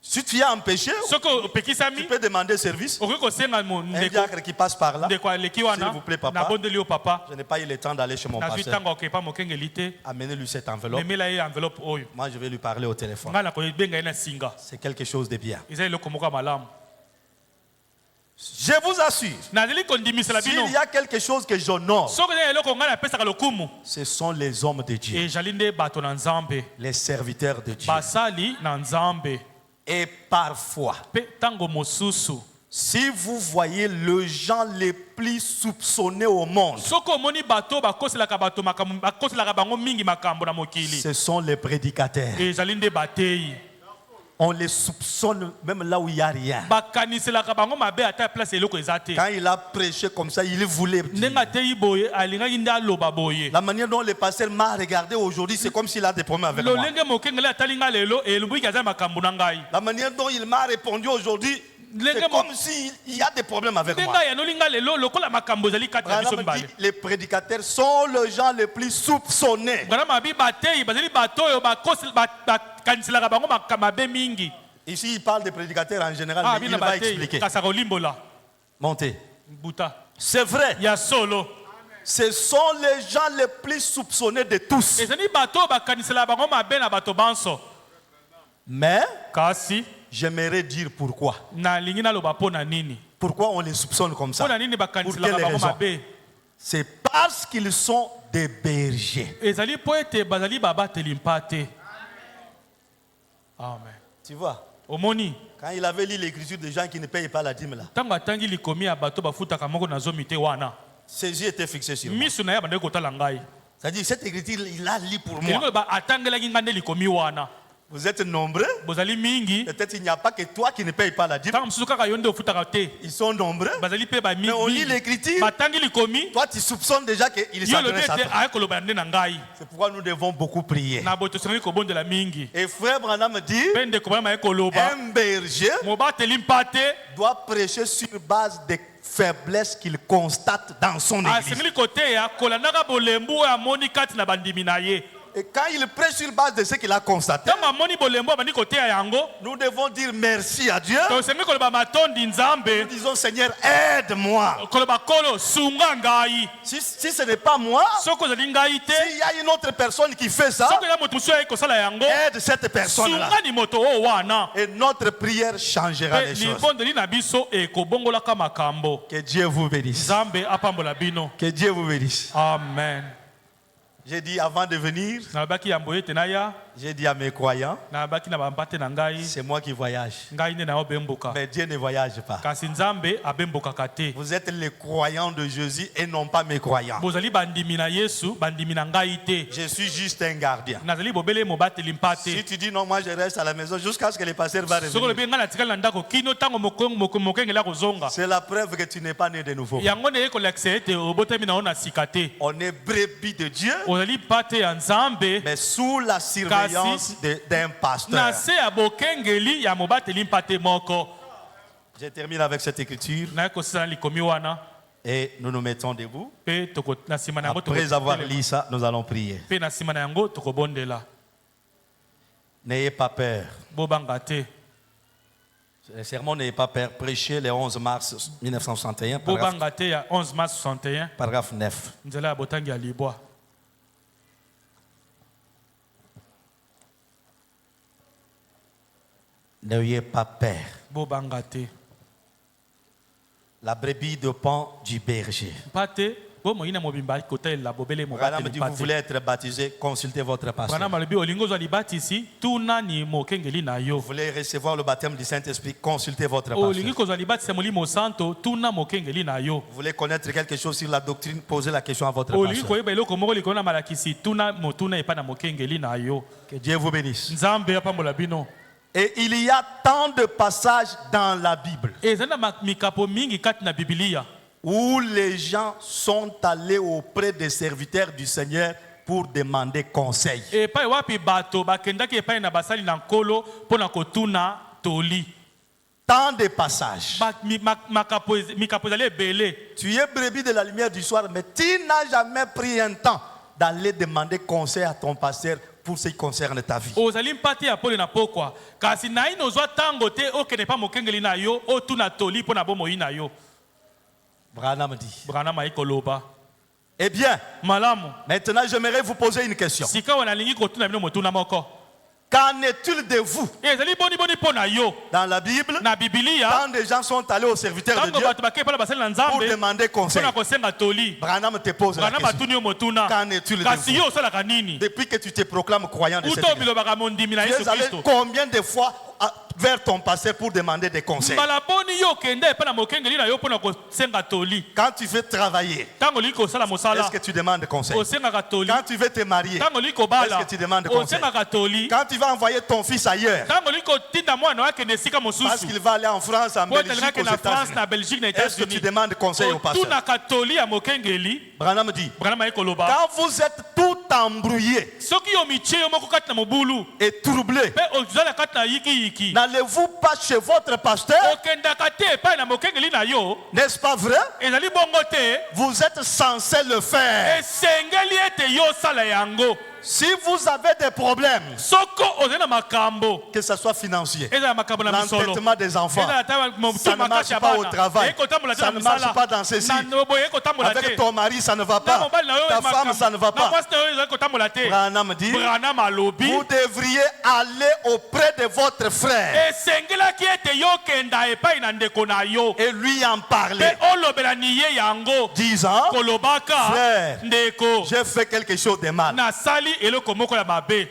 Si tu es empêché, soki tu opekisami peux demander service. okoki kosenga Un diacre qui passe par là. ndeko aleki S'il wana vous plaît, papa. nabondeli yo papa Je n'ai pas eu le temps d'aller chez mon nazwi pasteur. ntango akepa mokengeli te Amenez-lui cette enveloppe. memela ye enveloppe oyo Moi, je vais lui parler au téléphone. ngai nakobenga ye na singa C'est quelque chose de bien. eza eloko moko ya malamu Je vous assure, nazali kondimisela bino s'il y a quelque chose que j'honore, soki eza eloko ngai napesaka lokumu ce sont les hommes de Dieu, ezali nde bato na nzambe les serviteurs de Dieu. basali na nzambe Et parfois, mpe ntango mosusu si vous voyez le gens les plus soupçonnés au monde, soki omoni bato bakoselaka bato makambo bakoselaka bango mingi makambo na mokili ce sont les prédicateurs. ezali nde bateyi On les soupçonne même là où il n'y a rien. bakaniselaka bango mabe ata place eloko eza te Quand il a prêché comme ça, il voulait dire. ndenge ateyi boye alingaki nde aloba boye La manière dont le pasteur m'a regardé aujourd'hui, c'est comme s'il a des problèmes avec moi. lolenge mokengeli atali ngai lelo elobwiki aza makambo na ngai La manière dont il m'a répondu aujourd'hui, c'est comme s'il y a des problèmes avec nde moi. ngai yanoli ngai lelo lokola makambo ezali kati na biso Branham dit, mibale les prédicateurs sont les gens les plus soupçonnés. Branham abi bateyi bazali bato oyo bakaniselaka bango mabe mingi Ici, il parle des prédicateurs en général, mais bina il va bateyi expliquer. kasaka olimbola Montez. buta C'est vrai. ya solo Ce sont les gens les plus soupçonnés de tous. ezali bato oyo bakaniselaka bango mabe na bato banso Mais kasi j'aimerais dire pourquoi. nalingi naloba mpo na nini Pourquoi on les soupçonne comme ça? mpo na nini Pour bakaniselaka quelle bango raison? mabe C'est parce qu'ils sont des bergers. ezali mpo ete bazali babateli mpa te amen Tu vois, omoni quand il avait lu l'écriture des gens qui ne payent pas la dîme là, ntango atangi likomi ya bato bafutaka moko na zomi te wana ses yeux étaient fixés sur moi. miso na ye bandaki kotala ngai C'est-à-dire, cette écriture, il a lu pour elingi moi. loba atangelaki ngai nde likomi wana Vous êtes nombreux. bozali mingi Peut-être il n'y a pas que toi qui ne payes pas la dîme. ntango mosusu kaka yo nde ofutaka te Ils sont nombreux. bazali mpe Mais on lit l'écriture. batangi likomi Toi, tu soupçonnes déjà qu'il yo lobi s'adresse à ete toi. aye koloba nde na ngai C'est pourquoi nous devons beaucoup prier. na boye tosengeli kobondela mingi Et frère Branham dit, mpe ndeko bana maye koloba un berger mobateli mpa te doit prêcher sur base des faiblesses qu'il constate dans son église. asengeli koteya kolandaka bolembu oyo amoni kati na bandimi na ye Et quand il prêche sur base de ce qu'il a constaté, ntango amoni bolembo abandi koteya yango nous devons dire merci à Dieu. tosengi koloba matondi nzambe Nous disons Seigneur, aide-moi. koloba kolo sunga ngai Si ce n'est pas moi, soki ozali ngai te s'il y a une autre personne qui fait ça, soki eza moto mosusu ayi kosala yango aide cette personne-là. sungani moto oyo wana Et notre prière changera mpe les choses. libondeli na biso ekobongolaka makambo. Que Dieu vous bénisse. Nzambe apambola bino. Que Dieu vous bénisse. Amen. J'ai dit avant de venir, nalobaki yambo ete naya j'ai dit à mes croyants, nalobaki na bampate na ngai c'est moi qui voyage. ngai nde nayo bemboka Mais Dieu ne voyage pas. kasi nzambe abembokaka te. Vous êtes les croyants de Jésus et non pas mes croyants. bozali bandimi na yesu bandimi na ngai te. Je suis juste un gardien. nazali bobele mobateli mpate. Si tu dis non, moi je reste à la maison jusqu'à ce que le pasteur va soki revenir. olobi ngai natikali na ndako kino ntango mokengeli akozonga C'est la preuve que tu n'es pas né de nouveau. yango nde ekolakisa ete obotami na yo na sika te. On est brebis de Dieu, ozali mpate ya nzambe mais sous la surveillance d'un na pasteur. se ya bokengeli ya mobateli mpate moko. Je termine avec cette écriture naye kosala likomi wana et nous nous mettons debout. mpe na nsima na yango Après avoir lu ça, nous allons prier. mpe na nsima na yango tokobondela. N'ayez pas peur. bobanga te. Le sermon N'ayez pas peur. Prêchez le 11 mars 1961, bobanga te ya 11 mars 61 paragraphe 9. nzela ya botangi ya libwa. N'ayez pas peur. bobanga te. La brebis dépend du berger. mpate bomoyina mobimba kotalela bobele Branham mobateli dit, vous mpate. voulez être baptisé, consultez votre pasteur. Branham alobi olingi ozwa libatisi tuna ni mokengeli na yo. Vous voulez recevoir le baptême du Saint-Esprit, consultez votre olingi pasteur. kozwa libatisi ya molimo santo tuna mokengeli na yo. Vous voulez connaître quelque chose sur la doctrine, posez la question à votre olingi pasteur. koyeba eloko moko likolo na malakisi tuna motuna epai na mokengeli na yo. Que Dieu vous bénisse. nzambe apambola bino. Et il y a tant de passages dans la Bible ezali na mikapo mingi kati na bibilia où les gens sont allés auprès des serviteurs du Seigneur pour demander conseil. epai wapi bato bakendaki epai na basali na nkolo mpo na kotuna toli. Tant de passages. mikapo ezali ebele. Tu es brebis de la lumière du soir, mais tu n'as jamais pris un temps d'aller demander conseil à ton pasteur pour ce qui concerne ta vie. ozali mpate ya pole na pokwa kasi naino ozwa ntango te okende pa mokengeli na yo otuna toli mpo na bomoi na yo. Branham dit. Branham ayi koloba. Eh bien, malamu maintenant j'aimerais vous poser une question. sika wana nalingi kotuna bino motuna moko. Qu'en est-il de vous? ezali boni mpo na yo. Dans la Bible, na bibilia quand des gens sont allés aux serviteurs de ntango Dieu bato bakei mpona basali na pour nzambe demander mpo conseil, na kosenga toli. Branham te pose la Branham question. atuni yo motuna Qu'en est-il de kasi vous? yo osalaka nini. Depuis que tu te proclames croyant de cette uta église, obilobaka mondimi na tu yesu es allé kristo. combien de fois vers ton pasteur pour demander des conseils? mbala boni yo okende epai na mokengeli na yo mpo na kosenga toli. Quand tu veux travailler, ntango olingi kosala est-ce mosala que tu demandes conseil? osengaka toli. Quand tu veux te marier, ntango olingi kobala est-ce que tu demandes conseil? osengaka toli. Quand tu vas envoyer ton fils ailleurs, ntango olingi kotinda mwana oyo akende esika parce mosusu qu'il va aller en France, en po Belgique, etelingaki aux na france États-Unis, na belgique na est-ce que tu états-unis demandes conseil au pasteur? otunaka toli ya mokengeli. Branham dit, Branham ayi koloba quand vous êtes tout embrouillé soki yo mitie yo moko kati na mobulu et troublé, mpe ozala kati na yikiyiki n'allez-vous pas chez votre pasteur? okendaka te epai na mokengeli na yo. N'est-ce pas vrai? ezali bongo te. Vous êtes censé le faire. esengeli ete yo osala yango. Si vous avez des problèmes, soko ozali na makambo que ce soit financier, ezala makambo na misolo l'entêtement des enfants, ezala ta ça ne marche pas au travail, ekotambola te ça na ne marche misala pas dans ceci. boye ekotambola te Avec ton mari, ça ne va na pas. mobali na yo Ta femme, ça ne va na pas. mwasi na yo ezali kotambola te. Branham dit, Branham alobi vous devriez aller auprès de votre frère esengelaki ete yo okenda epai na ndeko na yo et lui en parler, mpe olobela ni ye yango disant, kolobaka frère, ndeko j'ai fait quelque chose de mal. nasali eloko moko ya mabe.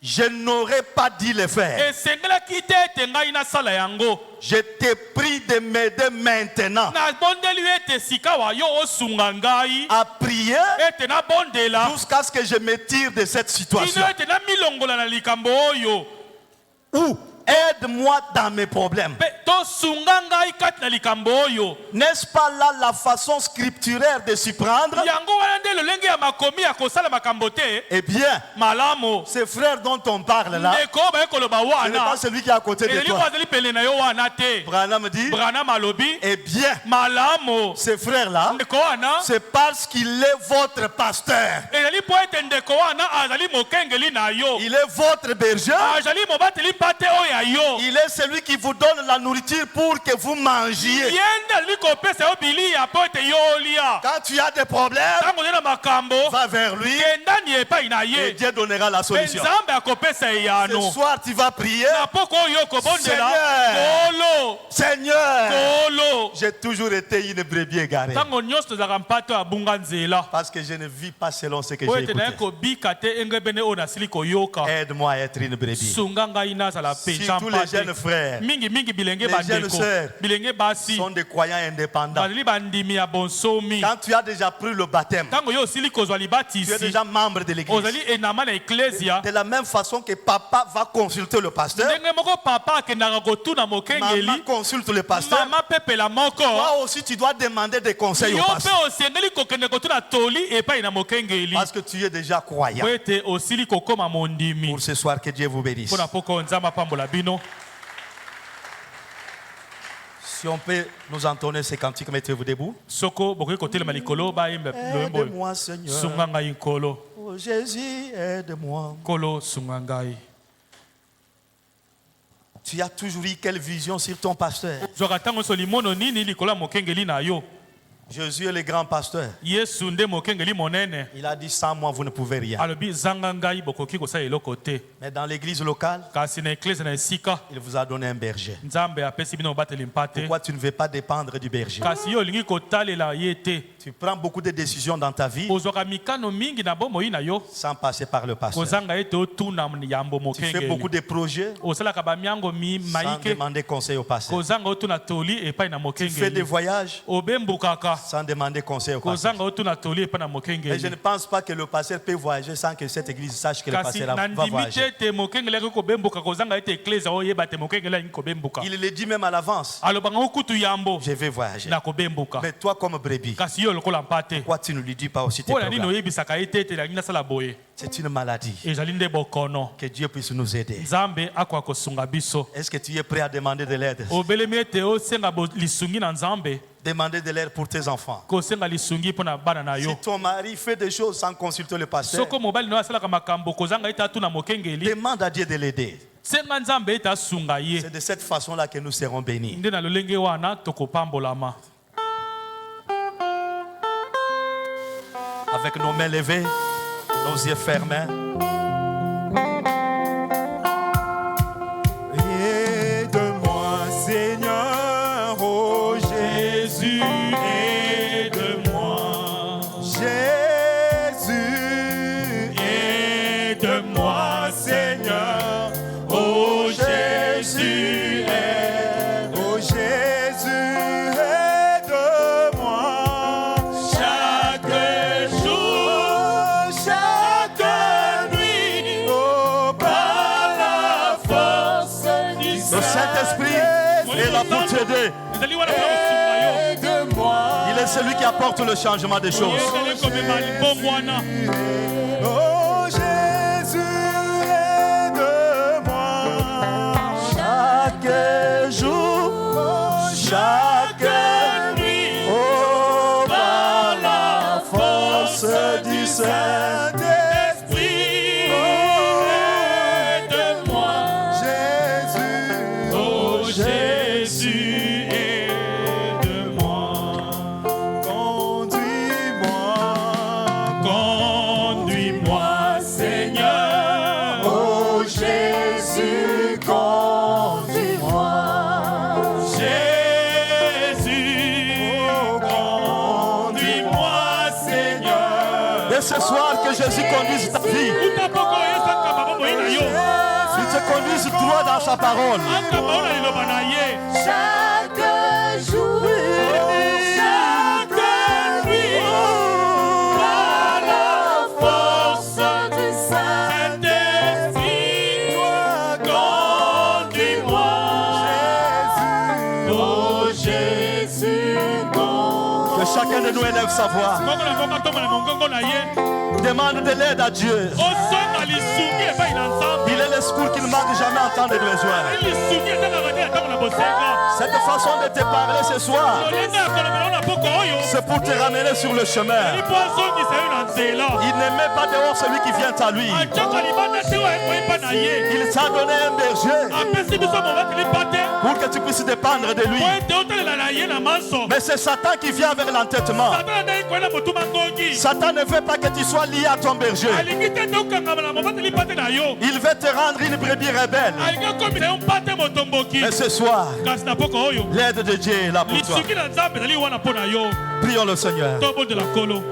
Je n'aurais pas dû le faire. esengelaki te ete ngai nasala yango. Je t'ai pris de m'aider maintenant nabondeli ete sika wa yo osunga ngai à prier ete nabondela jusqu'à ce que je me tire de cette situation. kino ete namilongola na likambo oyo. Ou Aide-moi dans mes problèmes. mpe tosunga ngai kati na likambo oyo. N'est-ce pas là la façon scripturaire de s'y prendre? Yango wana nde lolenge ya makomi ya kosala makambo te. Eh bien, Malamu. ces frères dont on parle là, Ndeko baye koloba ce n'est wana. pas celui qui est à côté de Eleli toi. azali pele na yo wana te. Branham dit, Branham alobi. eh bien, Malamu. ces frères-là, Ndeko wana. c'est parce qu'il est votre pasteur. Eleli po ete ndeko wana azali mokengeli na yo. Il est votre berger. Azali mobateli pate oyo ya yo. Il est celui qui vous donne la nourriture pour que vous mangiez. Yende azali kopesa yo biliya po ete yo olia. Quand tu as des problèmes, Tango nde na makambo. va vers lui Kendani epai na et ye. Dieu donnera la Mpe solution. Nzambe akopesa Ce eyano. soir, tu vas prier. Na poko oyo kobondela. Seigneur. Kolo. Seigneur, Kolo. j'ai toujours été une brebis égarée. Tango nyonso tozalaka mpato ya bunga nzela. Parce que je ne vis pas selon ce que Po j'ai ete naye écouté. kobika te engebene oyo nasili koyoka. Aide-moi à être une brebis. Sunga ngai nazala penza Surtout les jeunes mpate. frères Mingi bilenge Les jeunes bandeko. sœurs Bilenge basi. sont des croyants indépendants. Bazali bandimi ya bonsomi. Quand tu as déjà pris le baptême, Tango yo osili kozwa tu es libatisi. déjà membre de l'église. Ozali enama na eklesia. De la même façon que papa va consulter le pasteur, Ndenge moko papa akendaka kotuna maman mokengeli. consulte le pasteur. Mama pepela moko. Toi aussi, tu dois demander des conseils Yo au mpe pasteur. osengeli kokende kotuna toli epai na mokengeli. Parce que tu es déjà croyant. Po ete osili kokoma mondimi. Pour ce soir, que Dieu vous bénisse. Mpona poko nzambe apambola bino. Si on peut nous entonner ces cantiques, mettez-vous debout. Soko bokoki kotelema likolo bayemba loyembo oyo. Aide-moi, Seigneur. Sunga ngai nkolo. Oh Jésus, aide-moi. Nkolo sunga ngai. Tu as toujours eu quelle vision sur ton pasteur? Zwaka ntango nyonso limono nini likolo ya mokengeli na yo. Jésus est le grand pasteur. Yesu nde mokengeli monene. Il a dit, sans moi, vous ne pouvez rien. Alobi zanga ngai bokoki kosala eloko te. Mais dans l'église locale, Kasi na eklese na esika. il vous a donné un berger. Nzambe apesi bino mobateli mpate. Pourquoi tu ne veux pas dépendre du berger? Kasi yo olingi kotalela ye te. Tu prends beaucoup de décisions dans ta vie Ozwaka mikano mingi na bomoi na yo. sans passer par le pasteur. Kozanga ete otuna yambo Tu fais beaucoup mokengeli. de projets Osalaka bamiango sans maike. demander conseil au pasteur. Kozanga otuna toli epai na Tu fais des mokengeli. voyages Obembukaka. sans demander conseil au pasteur. Kozanga otuna toli epai na Et je mokengeli. ne pense pas que le pasteur peut voyager sans que cette église sache que le Kasi pasteur va nandimi voyager. te te mokengeli ayaki kobembuka kozanga ete eklese oyeba te mokengeli ayaki kobembuka. Il le dit même à l'avance. Alobanga okutu yambo Je vais voyager. na kobembuka. Mais toi, comme brebis, Kasi yo lokola mpate. pourquoi tu ne lui dis pas aussi tes Mpona nini programmes? oyebisaka ye te ete elangi nasala boye. C'est une maladie. Ezali nde bokono. Que Dieu puisse nous aider. Nzambe akoka kosunga biso. Est-ce que tu es prêt à demander de l'aide? Obelemi ete osenga lisungi na Nzambe. Demander de l'aide pour tes enfants. Kosenga lisungi mpona bana na yo. Si ton mari fait des choses sans consulter le pasteur, Soko mobali no asalaka makambo kozanga ete atuna mokengeli. demande à Dieu de l'aider. Senga Nzambe ete asunga ye. C'est de cette façon-là que nous serons bénis. Nde na lolenge wana tokopambolama. Avec nos mains levées, nos yeux fermés. Aide-moi, Seigneur, oh Jésus, Aide-moi. Jésus, Aide-moi, Seigneur, oh Jésus, oh Jésus, aide-moi. Chaque jour, Oh, chaque nuit, oh, par la force du Le Saint-Esprit est là pour t'aider. ezali wana mpona kosunga yo. aide-moi. Il est celui qui apporte le changement des choses. Ezali komema libongo wana. Oh Jésus, aide-moi. Chaque jour, chaque nuit, oh, par la force du Saint-Esprit, aide-moi. Jésus, Oh Jésus, aide-moi. conduis-moi. Conduis-moi, Seigneur. Oh Jésus, conduis-moi. Jésus, conduis-moi, Seigneur. Et ce soir, que Jésus conduise ta vie. Uta poko oyesaka babomoi na yo. Il te conduise droit dans sa parole. Akamba oyo na liloba na ye. Chaque jour, Chaque nuit, par la force du Saint-Esprit, conduis-moi. Oh Jésus, Que chacun de nous élève sa voix. Kongo na ngomba tomba na mongongo na ye. Demande de l'aide à Dieu. Osonga lisungi epai na Nzambe. Il est le secours qu'il manque jamais en temps de besoin. Lisungi ezalaka te atango na bosenga. Cette façon de te parler ce soir, Lolenge ya kolobela na poko oyo. c'est pour te ramener sur le chemin. Lipo azongisa yo na nzela. Il ne met pas dehors celui qui vient à lui. Atyoka libanda te oyo ekoyi mpa na ye. Il t'a donné un berger Apesi biso mobateli mpa te. pour que tu puisses dépendre de lui. Po ete otalela na ye na manso. Mais c'est Satan qui vient avec l'entêtement. Satana ndenge koyi na motuma ngongi. Satan ne veut pas que tu sois lié à ton berger. Alingi te tokangama na mobateli mpa te na yo. Il veut te rendre une brebis rebelle. Alingi akomisa yo mpa te motomboki. Mais ce soir, Kasi na poko oyo. l'aide de Dieu est là pour toi. Lisungi na Nzambe ezali wana mpo na yo. Prions le Seigneur. Tobo de la kolo.